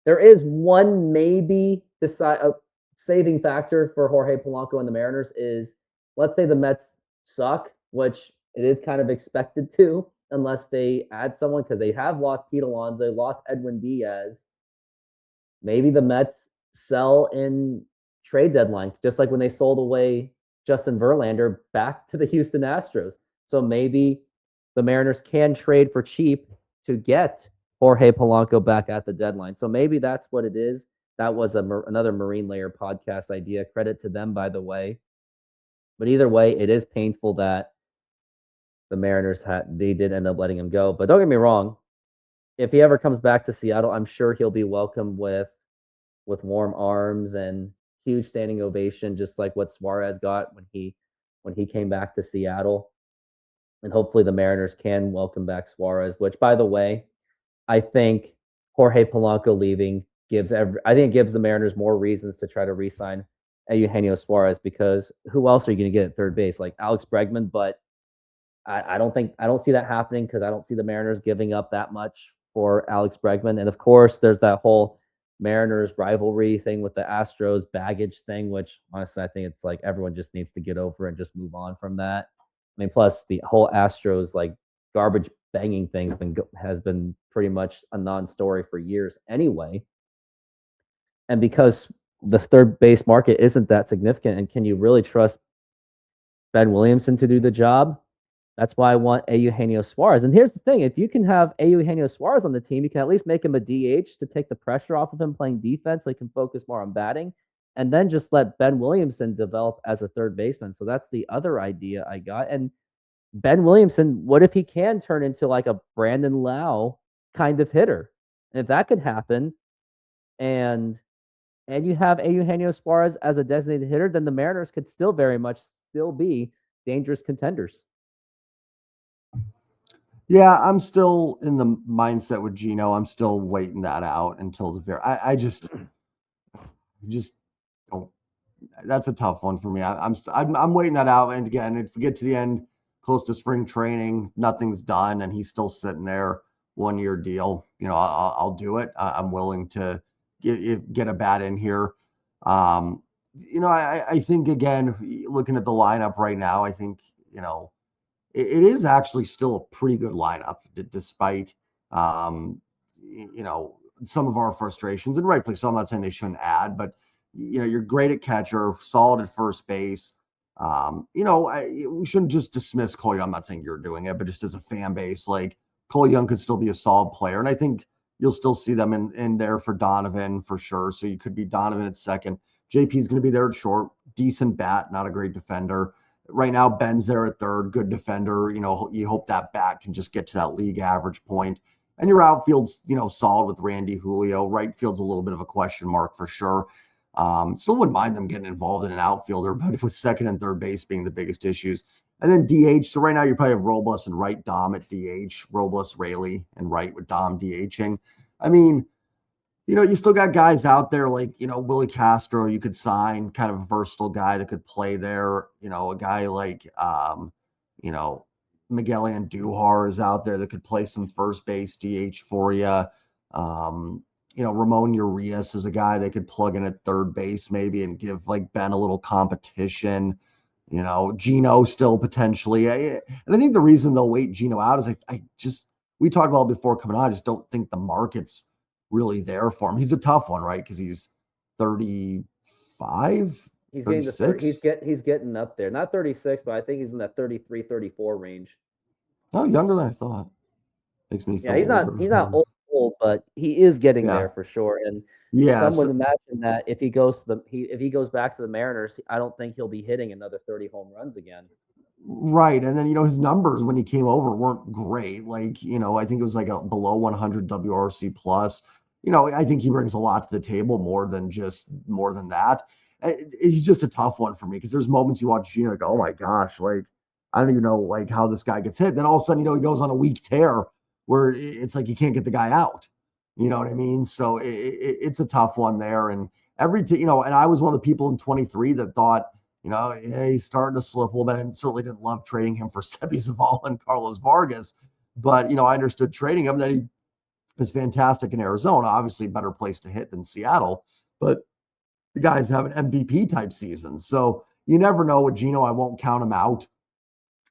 there is one maybe saving factor for Jorge Polanco and the Mariners is, let's say the Mets suck, which it is kind of expected to unless they add someone, because they have lost Pete Alonso, they lost Edwin Diaz. Maybe the Mets sell in trade deadline, just like when they sold away Justin Verlander back to the Houston Astros. So maybe the Mariners can trade for cheap to get Jorge Polanco back at the deadline. So maybe that's what it is. That was another Marine Layer podcast idea. Credit to them, by the way. But either way, it is painful that the Mariners they did end up letting him go. But don't get me wrong, if he ever comes back to Seattle, I'm sure he'll be welcomed with warm arms and huge standing ovation, just like what Suarez got when he came back to Seattle. And hopefully the Mariners can welcome back Suarez, which, by the way, I think Jorge Polanco leaving gives the Mariners more reasons to try to re-sign Eugenio Suarez, because who else are you going to get at third base? Like Alex Bregman, but I don't see that happening, because I don't see the Mariners giving up that much for Alex Bregman. And of course, there's that whole Mariners rivalry thing with the Astros baggage thing, which honestly I think it's like everyone just needs to get over and just move on from that. I mean, plus the whole Astros like garbage banging thing has been pretty much a non-story for years anyway. And because the third base market isn't that significant, and can you really trust Ben Williamson to do the job? That's why I want Eugenio Suarez. And here's the thing. If you can have Eugenio Suarez on the team, you can at least make him a DH to take the pressure off of him playing defense, so he can focus more on batting, and then just let Ben Williamson develop as a third baseman. So that's the other idea I got. And Ben Williamson, what if he can turn into like a Brandon Lau kind of hitter? And if that could happen, and you have Eugenio Suarez as a designated hitter, then the Mariners could still very much still be dangerous contenders. Yeah, I'm still in the mindset with Gino. I'm still waiting that out until the very. I just don't. That's a tough one for me. I'm waiting that out. And again, if we get to the end, close to spring training, nothing's done, and he's still sitting there, 1-year deal. I'll do it. I'm willing to get a bat in here. I think, again, looking at the lineup right now, I think it is actually still a pretty good lineup, despite some of our frustrations, and rightfully so. I'm not saying they shouldn't add, but you're great at catcher, solid at first base. We shouldn't just dismiss Cole Young. I'm not saying you're doing it, but just as a fan base, like Cole Young could still be a solid player, and I think you'll still see them in there for Donovan for sure. So you could be Donovan at second. JP is going to be there at short, decent bat, not a great defender. Right now, Ben's there at third, good defender. You hope that bat can just get to that league average point. And your outfield's, solid with Randy, Julio. Right field's a little bit of a question mark for sure. Still wouldn't mind them getting involved in an outfielder, but with second and third base being the biggest issues. And then DH. So right now you probably have Robles and right Dom at DH, Robles, Rayleigh, and right with Dom DHing. I mean, you still got guys out there like, Willie Castro, you could sign, kind of a versatile guy that could play there. A guy like, Miguel Andujar is out there that could play some first base DH for you. Ramon Urias is a guy that could plug in at third base maybe and give like Ben a little competition. Gino still potentially. And I think the reason they'll wait Gino out is we talked about it before coming on. I just don't think the market's really there for him. He's a tough one, right? Because he's 35. He's 36. He's getting up there. Not 36, but I think he's in that 33, 34 range. Oh, younger than I thought. Makes me feel he's not old, but he is getting there for sure. And some would imagine that if he goes back to the Mariners, I don't think he'll be hitting another 30 home runs again. Right. And then, his numbers when he came over weren't great. Like, I think it was like a below 100 WRC plus. I think he brings a lot to the table more than that. He's just a tough one for me, because there's moments you watch Gino go, oh my gosh, like, I don't even know like how this guy gets hit. Then all of a sudden, he goes on a weak tear where it's like you can't get the guy out. You know what I mean? So it's a tough one there. And and I was one of the people in 23 that thought, he's starting to slip a little bit, and certainly didn't love trading him for Sebi Zavala and Carlos Vargas. But, I understood trading him, that he is fantastic in Arizona, obviously a better place to hit than Seattle. But the guys have an MVP type season. So you never know with Gino. I won't count him out.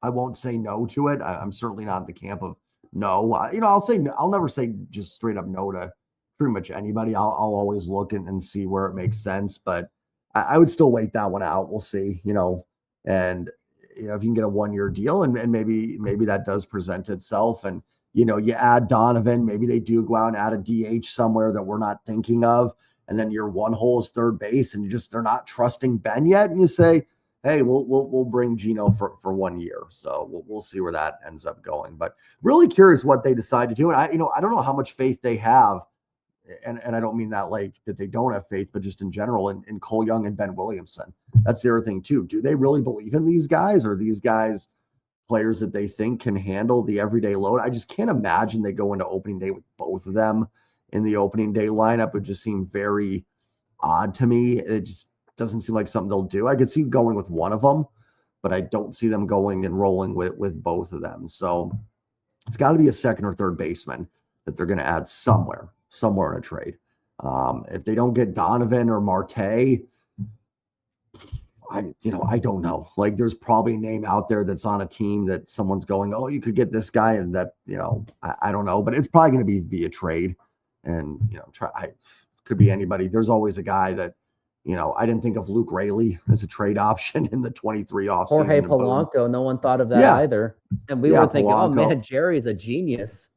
I won't say no to it. I'm certainly not in the camp of no. I'll never say just straight up no to pretty much anybody. I'll always look and see where it makes sense, but I would still wait that one out. We'll see, and if you can get a 1-year deal and maybe that does present itself, and you add Donovan, maybe they do go out and add a DH somewhere that we're not thinking of, and then your one hole is third base, and they're not trusting Ben yet, and you say, hey, we'll bring Gino for 1 year. So we'll see where that ends up going. But really curious what they decide to do, and I don't know how much faith they have, and I don't mean that like that they don't have faith, but just in general in Cole Young and Ben Williamson. That's the other thing too. Do they really believe in these guys, or are these guys players that they think can handle the everyday load? I just can't imagine they go into opening day with both of them in the opening day lineup. It would just seem very odd to me. It just doesn't seem like something they'll do. I could see going with one of them, but I don't see them going and rolling with both of them. So it's got to be a second or third baseman that they're going to add somewhere in a trade. If they don't get Donovan or Marte, I don't know. Like, there's probably a name out there that's on a team that someone's going, oh, you could get this guy, and that, I don't know, but it's probably going to be via trade, and could be anybody. There's always a guy that, I didn't think of Luke Raley as a trade option in the 23 offseason. Jorge Polanco, no one thought of that either. And we were thinking, Polanco. Oh man, Jerry's a genius.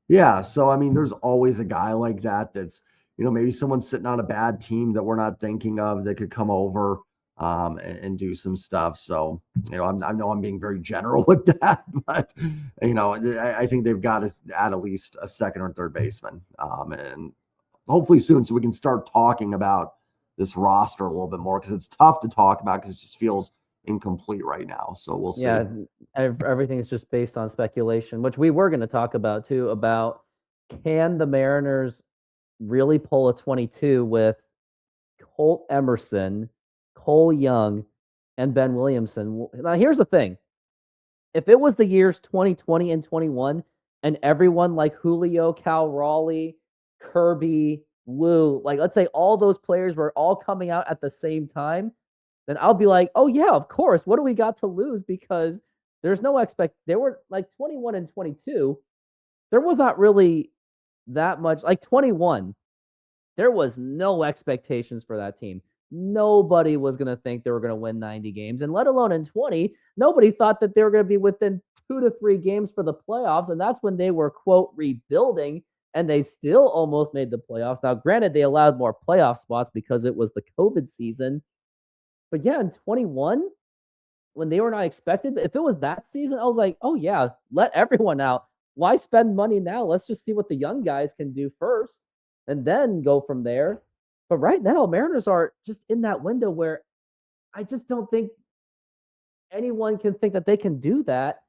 Yeah. So, I mean, there's always a guy like that that's, maybe someone's sitting on a bad team that we're not thinking of that could come over and do some stuff. So, I know I'm being very general with that, but, I think they've got to add at least a second or third baseman, and hopefully soon, so we can start talking about this roster a little bit more, because it's tough to talk about because it just feels incomplete right now. So we'll see. Yeah, everything is just based on speculation, which we were going to talk about too, about can the Mariners really pull a 22 with Colt Emerson, Cole Young, and Ben Williamson? Now, here's the thing. If it was the years 2020 and 21, and everyone like Julio, Cal Raleigh, Kirby, Woo, like let's say all those players were all coming out at the same time, then I'll be like, oh yeah, of course. What do we got to lose? Because there's no they were like 21 and 22. There was not really that much. Like 21, there was no expectations for that team. Nobody was going to think they were going to win 90 games, and let alone in 20, nobody thought that they were going to be within 2 to 3 games for the playoffs, and that's when they were, quote, rebuilding, and they still almost made the playoffs. Now, granted, they allowed more playoff spots because it was the COVID season, but yeah, in 21, when they were not expected, if it was that season, I was like, oh yeah, let everyone out. Why spend money now? Let's just see what the young guys can do first and then go from there. But right now, Mariners are just in that window where I just don't think anyone can think that they can do that.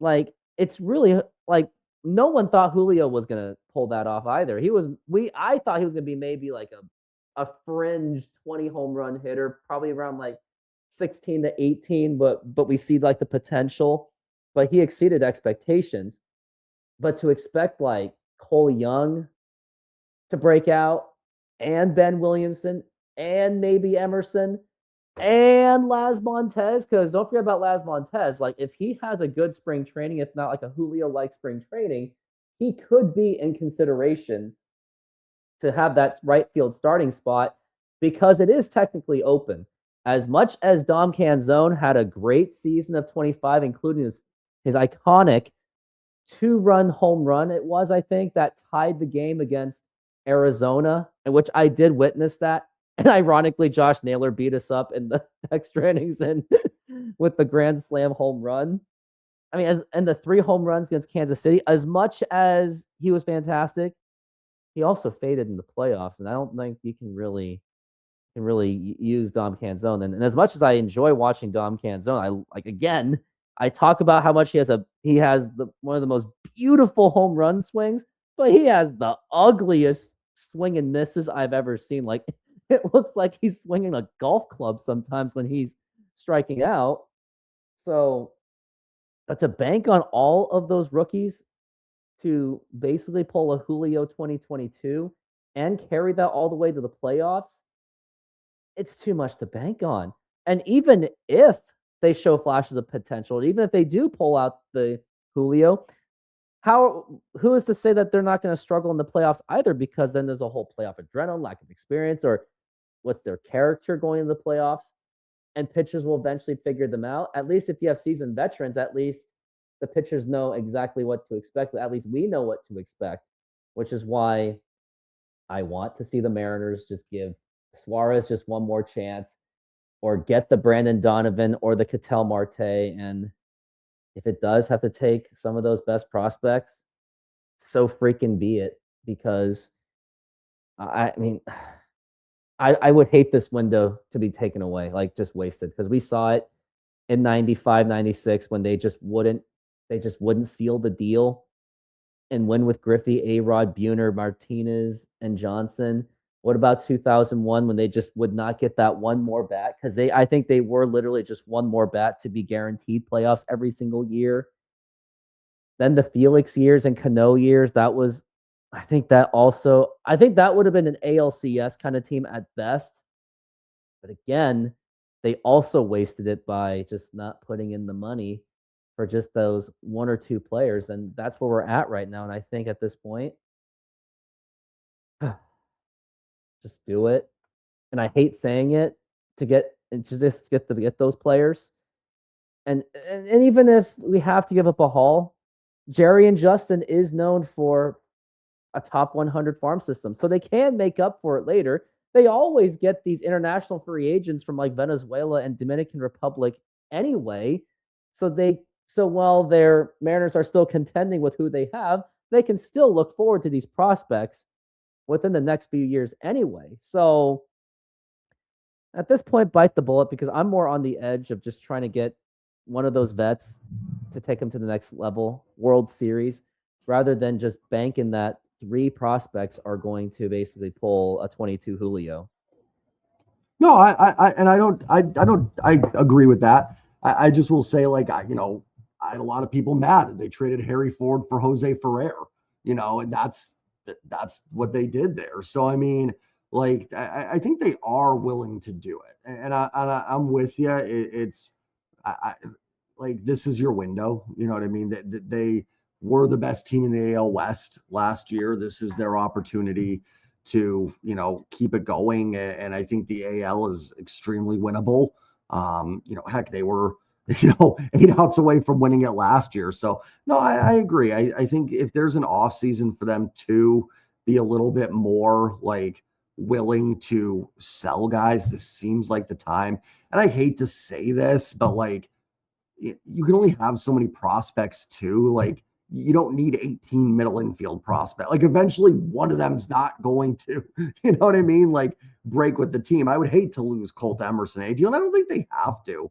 Like, it's really like no one thought Julio was going to pull that off either. I thought he was going to be maybe like a fringe 20 home run hitter, probably around like 16 to 18, but we see like the potential, but he exceeded expectations. But to expect like Cole Young to break out, and Ben Williamson, and maybe Emerson, and Las Montez, because don't forget about Las Montez. Like, if he has a good spring training, if not like a Julio-like spring training, he could be in considerations to have that right field starting spot, because it is technically open. As much as Dom Canzone had a great season of 25, including his iconic 2-run home run, it was, I think, that tied the game against Arizona, in which I did witness that. And ironically, Josh Naylor beat us up in the extra innings and with the grand slam home run. I mean, and the 3 home runs against Kansas City, as much as he was fantastic, he also faded in the playoffs. And I don't think you can really use Dom Canzone. And as much as I enjoy watching Dom Canzone, I talk about how much he has one of the most beautiful home run swings, but he has the ugliest swing and misses I've ever seen. Like, it looks like he's swinging a golf club sometimes when he's striking out. So, but to bank on all of those rookies to basically pull a Julio 2022 and carry that all the way to the playoffs, it's too much to bank on. And even if they show flashes of potential, even if they do pull out the Julio, who is to say that they're not going to struggle in the playoffs either? Because then there's a whole playoff adrenaline, lack of experience, or what's their character going in the playoffs, and pitchers will eventually figure them out. At least if you have seasoned veterans, at least the pitchers know exactly what to expect. At least we know what to expect, which is why I want to see the Mariners just give Suarez just one more chance, or get the Brandon Donovan or the Ketel Marte. And if it does have to take some of those best prospects, so freaking be it. Because I mean, I would hate this window to be taken away, like just wasted, because we saw it in 95, 96 when they just wouldn't seal the deal and win with Griffey, A-Rod, Buhner, Martinez, and Johnson. What about 2001 when they just would not get that one more bat? Because I think they were literally just one more bat to be guaranteed playoffs every single year. Then the Felix years and Cano years, I think that would have been an ALCS kind of team at best. But again, they also wasted it by just not putting in the money for just those one or two players. And that's where we're at right now. And I think at this point, just do it. And I hate saying it to get those players. And even if we have to give up a haul, Jerry and Justin is known for a top 100 farm system, so they can make up for it later. They always get these international free agents from like Venezuela and Dominican Republic anyway. So while their Mariners are still contending with who they have, they can still look forward to these prospects within the next few years anyway. So at this point, bite the bullet, because I'm more on the edge of just trying to get one of those vets to take them to the next level, World Series, rather than just banking that 3 prospects are going to basically pull a 22 Julio. No, I agree with that. I just will say, like, I had a lot of people mad that they traded Harry Ford for Jose Ferrer, and that's what they did there. So, I mean, like, I think they are willing to do it. And I'm with you. It's like, this is your window. You know what I mean? That they were the best team in the AL West last year. This is their opportunity to, keep it going. And I think the AL is extremely winnable. Heck, they were, 8 outs away from winning it last year. So no, I agree. I think if there's an off season for them to be a little bit more like willing to sell guys, this seems like the time. And I hate to say this, but like, you can only have so many prospects too. Like, you don't need 18 middle infield prospects. Like, eventually one of them's not going to, you know what I mean? Like, break with the team. I would hate to lose Colt Emerson AD, and I don't think they have to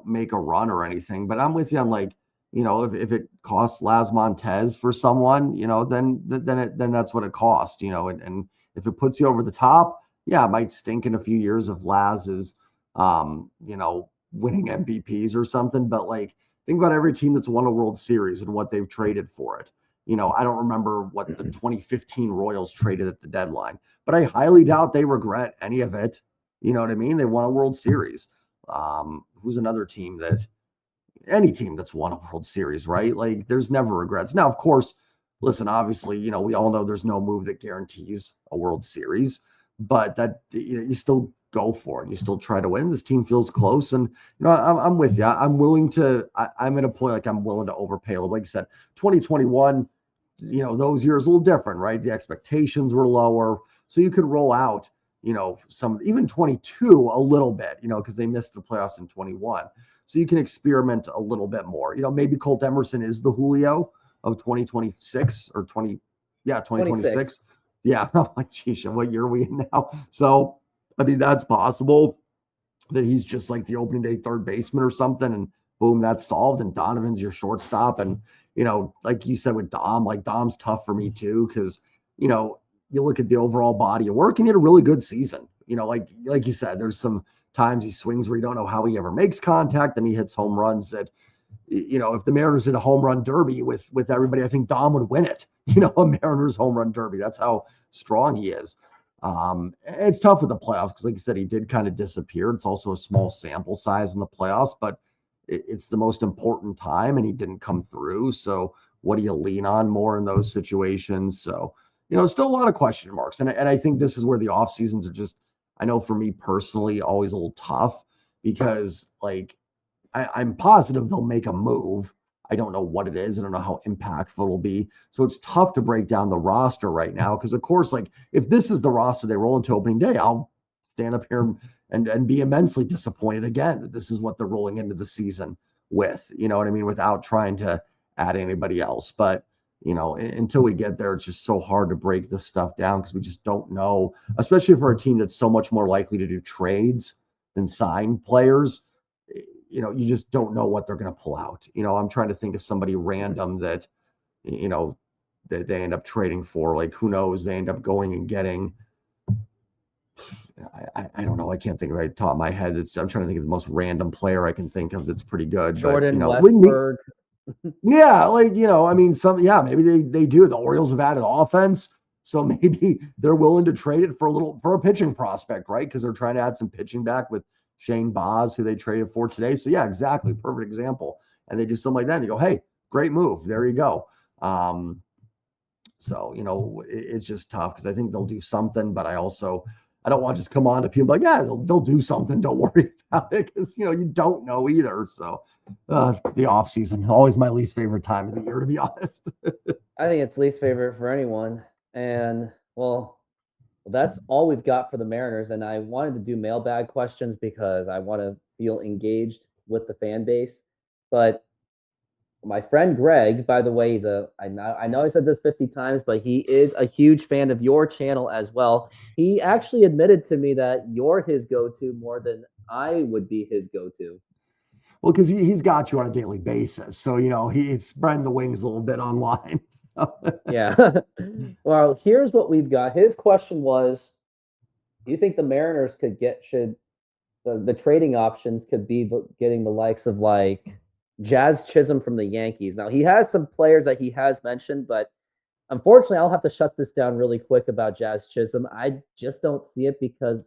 make a run or anything. But I'm with you. I'm like, if it costs Laz Montez for someone, then that's what it costs, and if it puts you over the top, yeah, it might stink in a few years if Laz is, winning MVPs or something. But like, think about every team that's won a World Series and what they've traded for it. I don't remember what the 2015 Royals traded at the deadline, but I highly doubt they regret any of it. You know what I mean? They won a World Series. Who's another team any team that's won a World Series, right? Like, there's never regrets. Now, of course, listen, obviously, we all know there's no move that guarantees a World Series, but that, you still go for it. You still try to win. This team feels close. And, I'm with you. I'm willing to, I'm at a point, like, I'm willing to overpay. Like I said, 2021, those years a little different, right? The expectations were lower. So you could roll out, some, even 22 a little bit, because they missed the playoffs in 21. So you can experiment a little bit more. Maybe Colt Emerson is the Julio of 2026 or 2026. 26. Yeah. I'm like, geez, what year are we in now? So, I mean, that's possible that he's just like the opening day third baseman or something, and boom, that's solved. And Donovan's your shortstop. And, like you said with Dom, like, Dom's tough for me too, because, you look at the overall body of work and he had a really good season. Like you said, there's some times he swings where you don't know how he ever makes contact, and he hits home runs that, if the Mariners did a home run derby with everybody, I think Dom would win it. A Mariners home run derby. That's how strong he is. It's tough with the playoffs because, like I said, he did kind of disappear. It's also a small sample size in the playoffs, but it's the most important time and he didn't come through. So what do you lean on more in those situations? So, still a lot of question marks. And I think this is where the off seasons are just, I know for me personally, always a little tough because like I'm positive they'll make a move. I don't know what it is. I don't know how impactful it'll be. So it's tough to break down the roster right now. Because of course, like if this is the roster they roll into opening day, I'll stand up here and be immensely disappointed again that this is what they're rolling into the season with, you know what I mean? Without trying to add anybody else. But, until we get there, it's just so hard to break this stuff down because we just don't know, especially for a team that's so much more likely to do trades than sign players. You just don't know what they're going to pull out. I'm trying to think of somebody random that, that they end up trading for. Like, who knows? They end up going and getting. I don't know. I can't think of it right off the top of my head. I'm trying to think of the most random player I can think of that's pretty good. Jordan but, Westberg. Yeah, maybe they do. The Orioles have added offense. So maybe they're willing to trade it for a pitching prospect, right? Because they're trying to add some pitching back with Shane Baz, who they traded for today. So yeah, exactly. Perfect example. And they do something like that and you go, hey, great move. There you go. It's just tough because I think they'll do something, but I don't want to just come on to people like, yeah, they'll do something. Don't worry about it. Because, you don't know either. So the off season, always my least favorite time of the year, to be honest. I think it's least favorite for anyone. And well, that's all we've got for the Mariners. And I wanted to do mailbag questions because I want to feel engaged with the fan base. But my friend Greg, by the way, I know I said this 50 times, but he is a huge fan of your channel as well. He actually admitted to me that you're his go-to more than I would be his go-to. Well, because he's got you on a daily basis. So, he's spreading the wings a little bit online. So. Yeah. Well, here's what we've got. His question was, do you think the Mariners the trading options could be getting the likes of like Jazz Chisholm from the Yankees? Now, he has some players that he has mentioned, but unfortunately, I'll have to shut this down really quick about Jazz Chisholm. I just don't see it because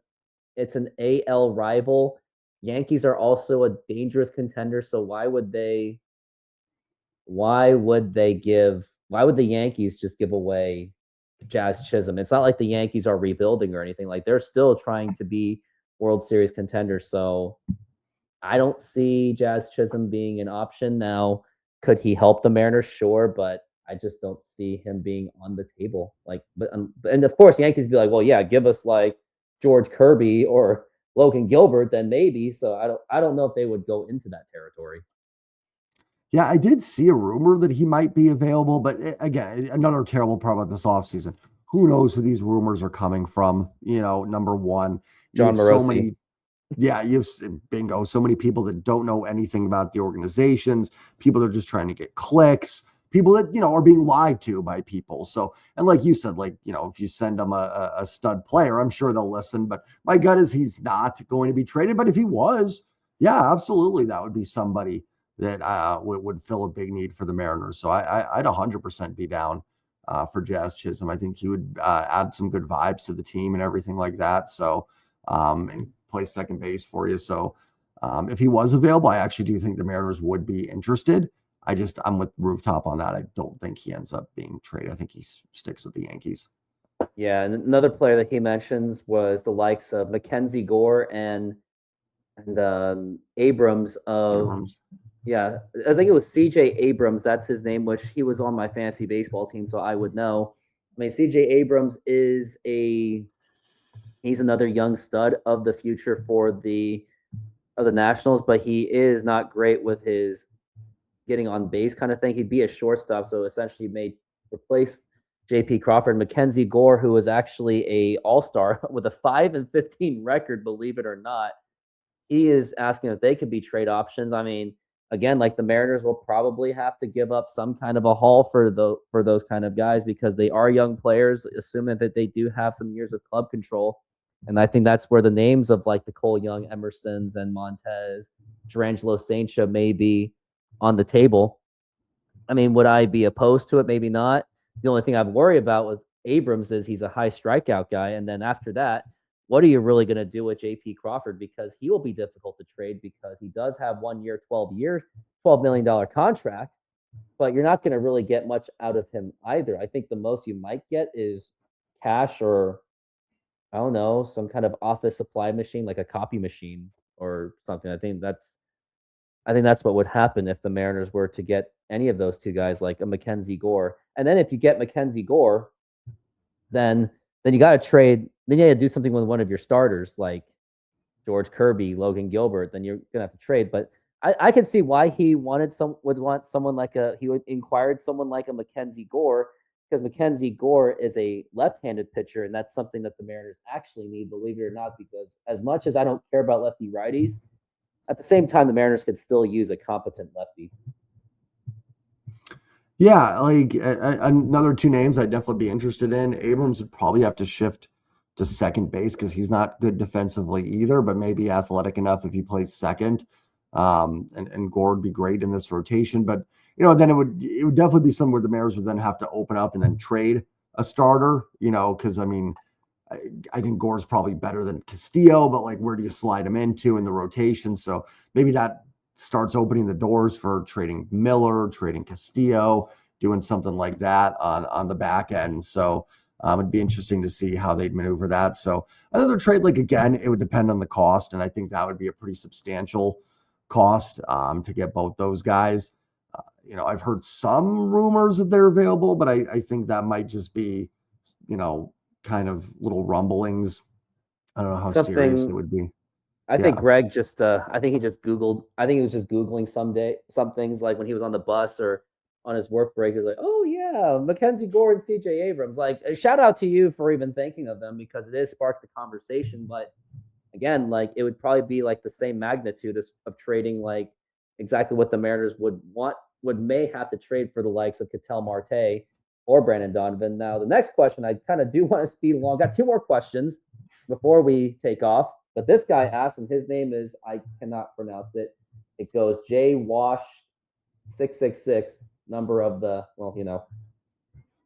it's an AL rival. Yankees are also a dangerous contender, so why would the Yankees just give away Jazz Chisholm? It's not like the Yankees are rebuilding or anything. Like, they're still trying to be World Series contenders. So I don't see Jazz Chisholm being an option. Now, could he help the Mariners? Sure, but I just don't see him being on the table. And of course, the Yankees would be like, well, yeah, give us like George Kirby or Logan Gilbert, then maybe. So I don't know if they would go into that territory. Yeah, I did see a rumor that he might be available, but again, another terrible part about this offseason. Who knows who these rumors are coming from? Number one, John Morosi. You've bingo. So many people that don't know anything about the organizations, people that are just trying to get clicks, people that, are being lied to by people. So, and like you said, if you send them a stud player, I'm sure they'll listen, but my gut is he's not going to be traded. But if he was, yeah, absolutely. That would be somebody that would fill a big need for the Mariners. So I'd 100% be down for Jazz Chisholm. I think he would add some good vibes to the team and everything like that. So, and play second base for you. So if he was available, I actually do think the Mariners would be interested. I'm with Rooftop on that. I don't think he ends up being traded. I think he sticks with the Yankees. Yeah, and another player that he mentions was the likes of Mackenzie Gore and Abrams of Yeah, I think it was CJ Abrams. That's his name, which he was on my fantasy baseball team, so I would know. I mean, CJ Abrams is he's another young stud of the future for the Nationals, but he is not great with his getting on base kind of thing. He'd be a shortstop, so essentially may replace J.P. Crawford. Mackenzie Gore, who was actually a all-star with a 5-15 record, believe it or not, he is asking if they could be trade options. I mean, again, like the Mariners will probably have to give up some kind of a haul for those kind of guys because they are young players, assuming that they do have some years of club control. And I think that's where the names of like the Cole Young, Emersons, and Montez, Gerangelo Saintia may be on the table. I mean, would I be opposed to it? Maybe not. The only thing I'd worry about with Abrams is he's a high strikeout guy. And then after that, what are you really going to do with JP Crawford? Because he will be difficult to trade because he does have 1 year, $12 million contract, but you're not going to really get much out of him either. I think the most you might get is cash or, I don't know, some kind of office supply machine, like a copy machine or something. I think that's what would happen if the Mariners were to get any of those two guys, like a Mackenzie Gore. And then if you get Mackenzie Gore, then you got to trade. Then you got to do something with one of your starters, like George Kirby, Logan Gilbert. Then you're gonna have to trade. But I can see why he would want someone like inquired someone like a Mackenzie Gore, because Mackenzie Gore is a left-handed pitcher, and that's something that the Mariners actually need, believe it or not. Because as much as I don't care about lefty righties, at the same time, the Mariners could still use a competent lefty. Yeah, like another two names I'd definitely be interested in. Abrams would probably have to shift to second base because he's not good defensively either, but maybe athletic enough if he plays second. And Gore would be great in this rotation. But then it would definitely be somewhere the Mariners would then have to open up and then trade a starter. Because I think Gore's probably better than Castillo, but like where do you slide him into in the rotation? So maybe that starts opening the doors for trading Miller, trading Castillo, doing something like that on the back end. So it'd be interesting to see how they'd maneuver that. So another trade, like again, it would depend on the cost, and I think that would be a pretty substantial cost to get both those guys. I've heard some rumors that they're available, but I think that might just be, kind of little rumblings. I don't know how serious it would be. I think Greg just I think he was just Googling some things, like when he was on the bus or on his work break. He was like, oh yeah, Mackenzie Gore and CJ Abrams. Like, a shout out to you for even thinking of them, because it has sparked the conversation. But again, like, it would probably be like the same magnitude of trading, like exactly what the Mariners may have to trade for the likes of Ketel Marte or Brandon Donovan. Now, the next question, I kind of do want to speed along. Got two more questions before we take off. But this guy asked, and his name is, I cannot pronounce it. It goes JWash666, number of the,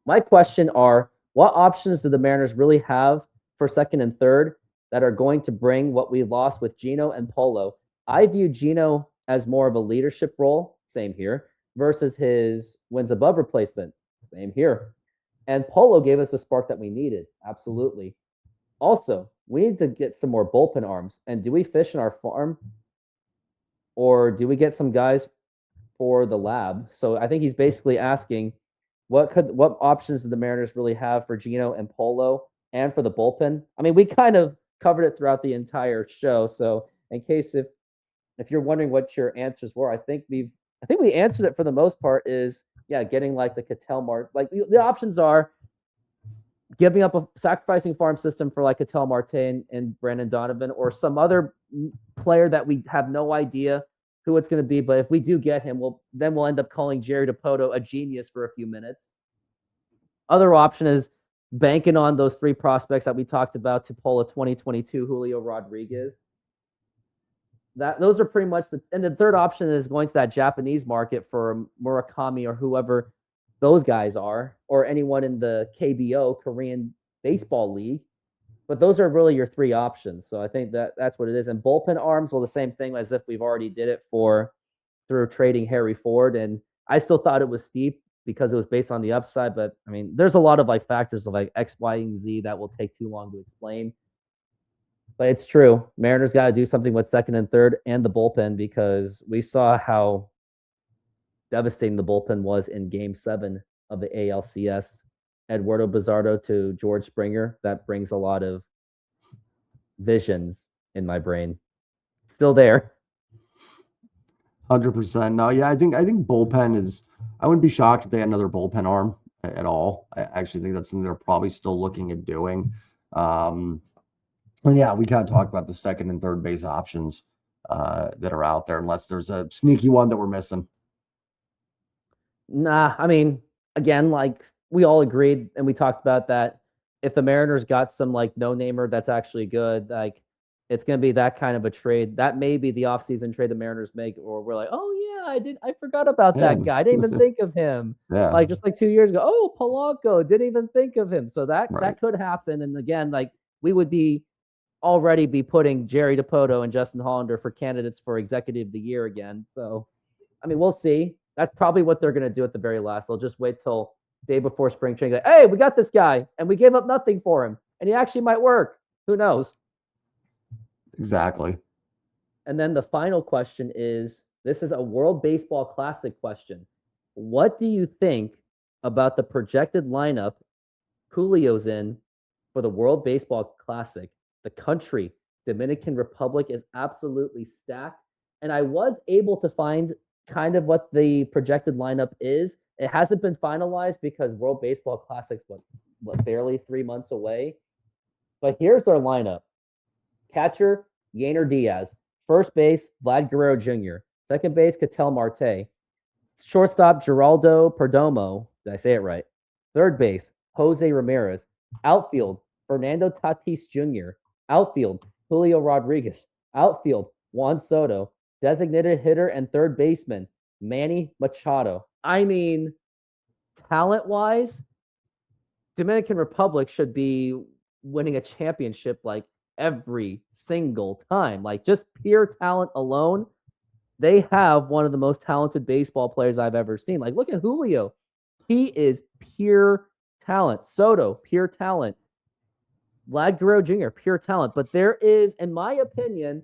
My question are, what options do the Mariners really have for second and third that are going to bring what we lost with Gino and Polo? I view Gino as more of a leadership role, same here, versus his wins above replacement, same here. And Polo gave us the spark that we needed, absolutely. Also, we need to get some more bullpen arms. And do we fish in our farm, or do we get some guys for the lab? So I think he's basically asking, what options do the Mariners really have for Gino and Polo and for the bullpen? I mean, we kind of covered it throughout the entire show. So in case if you're wondering what your answers were, I think we answered it for the most part. Is getting like the Ketel Marte. Like the options are giving up sacrificing farm system for like Ketel Marte and Brandon Donovan, or some other player that we have no idea who it's going to be. But if we do get him, we'll end up calling Jerry DiPoto a genius for a few minutes. Other option is banking on those three prospects that we talked about to pull a 2022 Julio Rodriguez. Those are pretty much and the third option is going to that Japanese market for Murakami or whoever those guys are, or anyone in the KBO, Korean Baseball League. But those are really your three options. So I think that's what it is. And bullpen arms, well, the same thing as if we've already did it through trading Harry Ford. And I still thought it was steep because it was based on the upside. But I mean, there's a lot of like factors of like X, Y, and Z that will take too long to explain. But it's true. Mariners got to do something with second and third and the bullpen, because we saw how devastating the bullpen was in Game 7 of the ALCS. Eduardo Bizardo to George Springer. That brings a lot of visions in my brain. Still there. 100%. No, yeah, I think bullpen is. I wouldn't be shocked if they had another bullpen arm at all. I actually think that's something they're probably still looking at doing. And yeah, we kind of talked about the second and third base options that are out there, unless there's a sneaky one that we're missing. Nah, I mean, again, like we all agreed and we talked about that. If the Mariners got some like no-namer that's actually good, like it's going to be that kind of a trade. That may be the offseason trade the Mariners make, or we're like, oh yeah, I forgot about that guy. I didn't even think of him. Yeah. Like just like 2 years ago, oh, Polanco, didn't even think of him. So that could happen. And again, like we would be already be putting Jerry DiPoto and Justin Hollander for candidates for Executive of the Year again. So, I mean, we'll see. That's probably what they're going to do at the very last. They'll just wait till day before spring training. Like, hey, we got this guy, and we gave up nothing for him, and he actually might work. Who knows? Exactly. And then the final question is, this is a World Baseball Classic question. What do you think about the projected lineup Julio's in for the World Baseball Classic? The country, Dominican Republic, is absolutely stacked. And I was able to find kind of what the projected lineup is. It hasn't been finalized because World Baseball Classics was barely 3 months away. But here's their lineup. Catcher, Yainer Diaz. First base, Vlad Guerrero Jr. Second base, Ketel Marte. Shortstop, Geraldo Perdomo. Did I say it right? Third base, Jose Ramirez. Outfield, Fernando Tatis Jr. Outfield, Julio Rodriguez. Outfield, Juan Soto. Designated hitter and third baseman, Manny Machado. I mean, talent-wise, Dominican Republic should be winning a championship like every single time. Like, just pure talent alone, they have one of the most talented baseball players I've ever seen. Like, look at Julio. He is pure talent. Soto, pure talent. Vlad Guerrero Jr., pure talent. But there is, in my opinion,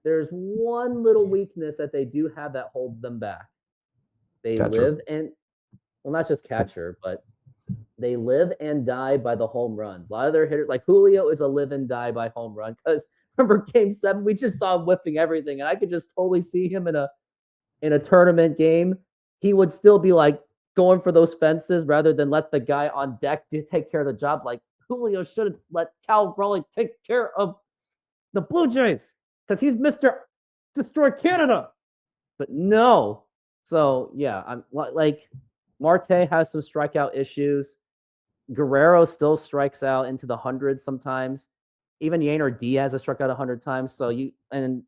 there's one little weakness that they do have that holds them back. They live and, well, not just catcher, but they live and die by the home runs. A lot of their hitters, like Julio, is a live and die by home run. Because remember Game 7, we just saw him whipping everything, and I could just totally see him in a tournament game. He would still be like going for those fences rather than let the guy on deck take care of the job. Like Julio should have let Cal Raleigh take care of the Blue Jays because he's Mr. Destroy Canada. But no. So yeah, I'm like Marte has some strikeout issues. Guerrero still strikes out into the hundreds sometimes. Even Yainer Diaz has struck out 100 times. So and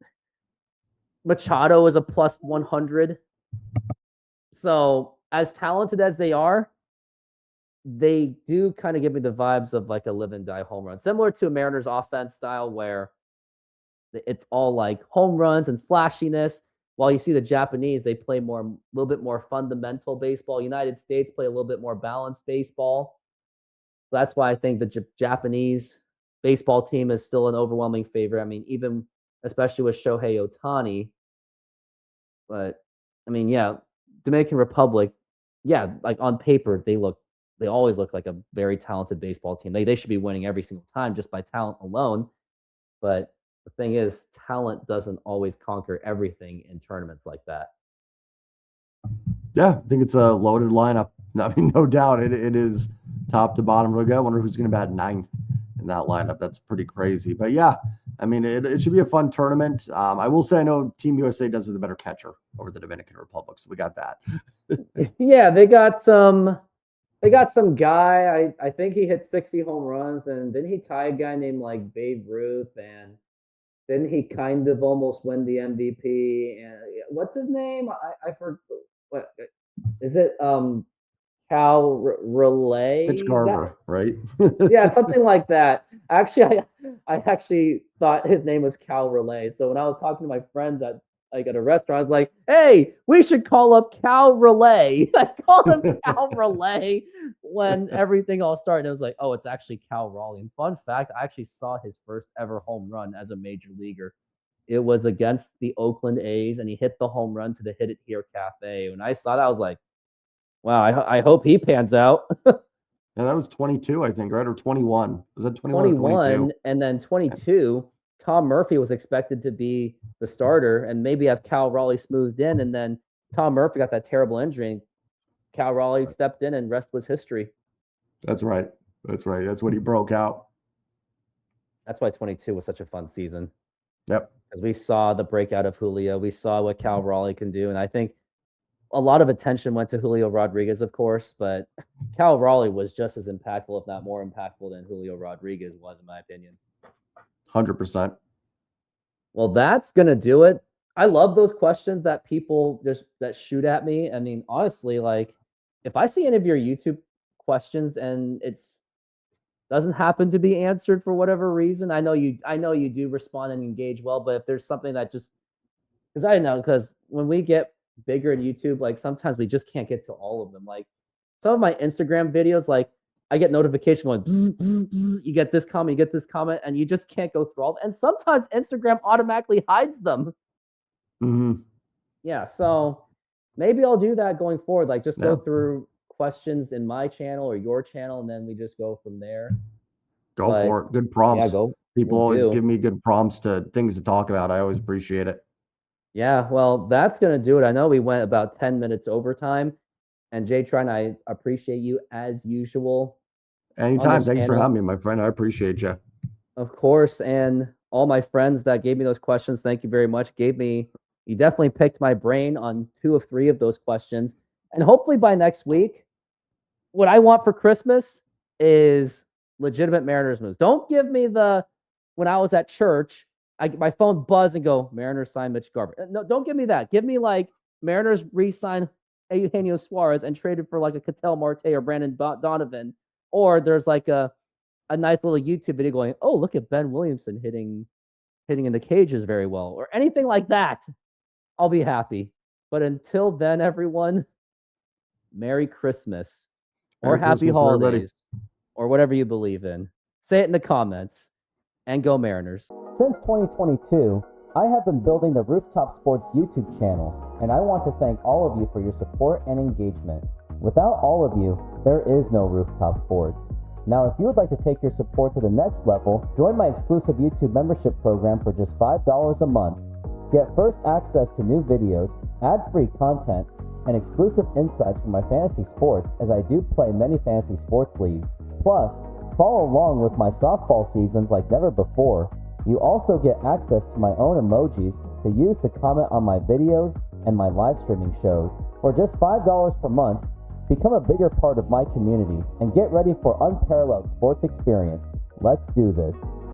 Machado is a plus 100. So as talented as they are, they do kind of give me the vibes of like a live and die home run, similar to a Mariners offense style where it's all like home runs and flashiness. While you see the Japanese, they play a little bit more fundamental baseball. United States play a little bit more balanced baseball. So that's why I think the Japanese baseball team is still an overwhelming favorite. I mean, even especially with Shohei Ohtani. But I mean, yeah, Dominican Republic, yeah, like on paper, they always look like a very talented baseball team. They should be winning every single time just by talent alone. But the thing is, talent doesn't always conquer everything in tournaments like that. Yeah, I think it's a loaded lineup. I mean, no doubt it is top to bottom really good. I wonder who's going to bat ninth in that lineup. That's pretty crazy. But yeah, I mean, it should be a fun tournament. I will say I know Team USA does it the better catcher over the Dominican Republic, so we got that. Yeah, they got some guy. I think he hit 60 home runs, and didn't he tie a guy named like Babe Ruth, and didn't he kind of almost win the MVP? And what's his name? I forgot. What is it? Cal Relay? Pitch Garver, right? Yeah, something like that. Actually, I actually thought his name was Cal Relay. So when I was talking to my friends at a restaurant, I was like, "Hey, we should call up Cal Relay." I called him Cal Relay when everything all started. It was like, "Oh, it's actually Cal Raleigh." And fun fact, I actually saw his first ever home run as a major leaguer. It was against the Oakland A's, and he hit the home run to the Hit It Here Cafe. When I saw that, I was like, wow, I hope he pans out. Yeah, that was 22, I think, right? Or 21. Was that 21 or 22? And then 22, Tom Murphy was expected to be the starter and maybe have Cal Raleigh smoothed in. And then Tom Murphy got that terrible injury. And Cal Raleigh stepped in, and rest was history. That's right. That's right. That's when he broke out. That's why 22 was such a fun season. Yep. Because we saw the breakout of Julio. We saw what Cal Raleigh can do. And I think a lot of attention went to Julio Rodriguez, of course, but Cal Raleigh was just as impactful, if not more impactful, than Julio Rodriguez was, in my opinion. 100%. Well, that's going to do it. I love those questions that people that shoot at me. I mean, honestly, like if I see any of your YouTube questions and doesn't happen to be answered for whatever reason, I know you do respond and engage well, but if there's something that just because when we get bigger in YouTube, like sometimes we just can't get to all of them. Like some of my Instagram videos, like I get notification going, bzz, bzz, bzz, you get this comment, and you just can't go through all. And sometimes Instagram automatically hides them. Mm-hmm. Yeah, so maybe I'll do that going forward. Like just go through questions in my channel or your channel, and then we just go from there. Go for it. Good prompts. Yeah, go. People always give me good prompts to things to talk about. I always appreciate it. Yeah, well, that's going to do it. I know we went about 10 minutes overtime. And Jay Trine, I appreciate you as usual. Anytime. Thanks for having me, my friend. I appreciate you. Of course. And all my friends that gave me those questions, thank you very much. You definitely picked my brain on 2 of 3 of those questions. And hopefully by next week, what I want for Christmas is legitimate Mariners moves. Don't give me when I was at church, my phone buzz and go, Mariners sign Mitch Garver. No, don't give me that. Give me like Mariners re-sign Eugenio Suarez and traded for like a Ketel Marte or Brandon Donovan. Or there's like a nice little YouTube video going, oh, look at Ben Williamson hitting in the cages very well, or anything like that. I'll be happy. But until then, everyone, Merry Christmas or Happy Holidays or whatever you believe in. Say it in the comments and go Mariners. Since 2022, I have been building the Rooftop Sports YouTube channel, and I want to thank all of you for your support and engagement. Without all of you, there is no Rooftop Sports. Now, if you would like to take your support to the next level, join my exclusive YouTube membership program for just $5 a month. Get first access to new videos, ad-free content, and exclusive insights from my fantasy sports, as I do play many fantasy sports leagues. Plus, follow along with my softball seasons like never before. You also get access to my own emojis to use to comment on my videos and my live streaming shows. For just $5 per month, become a bigger part of my community and get ready for unparalleled sports experience. Let's do this.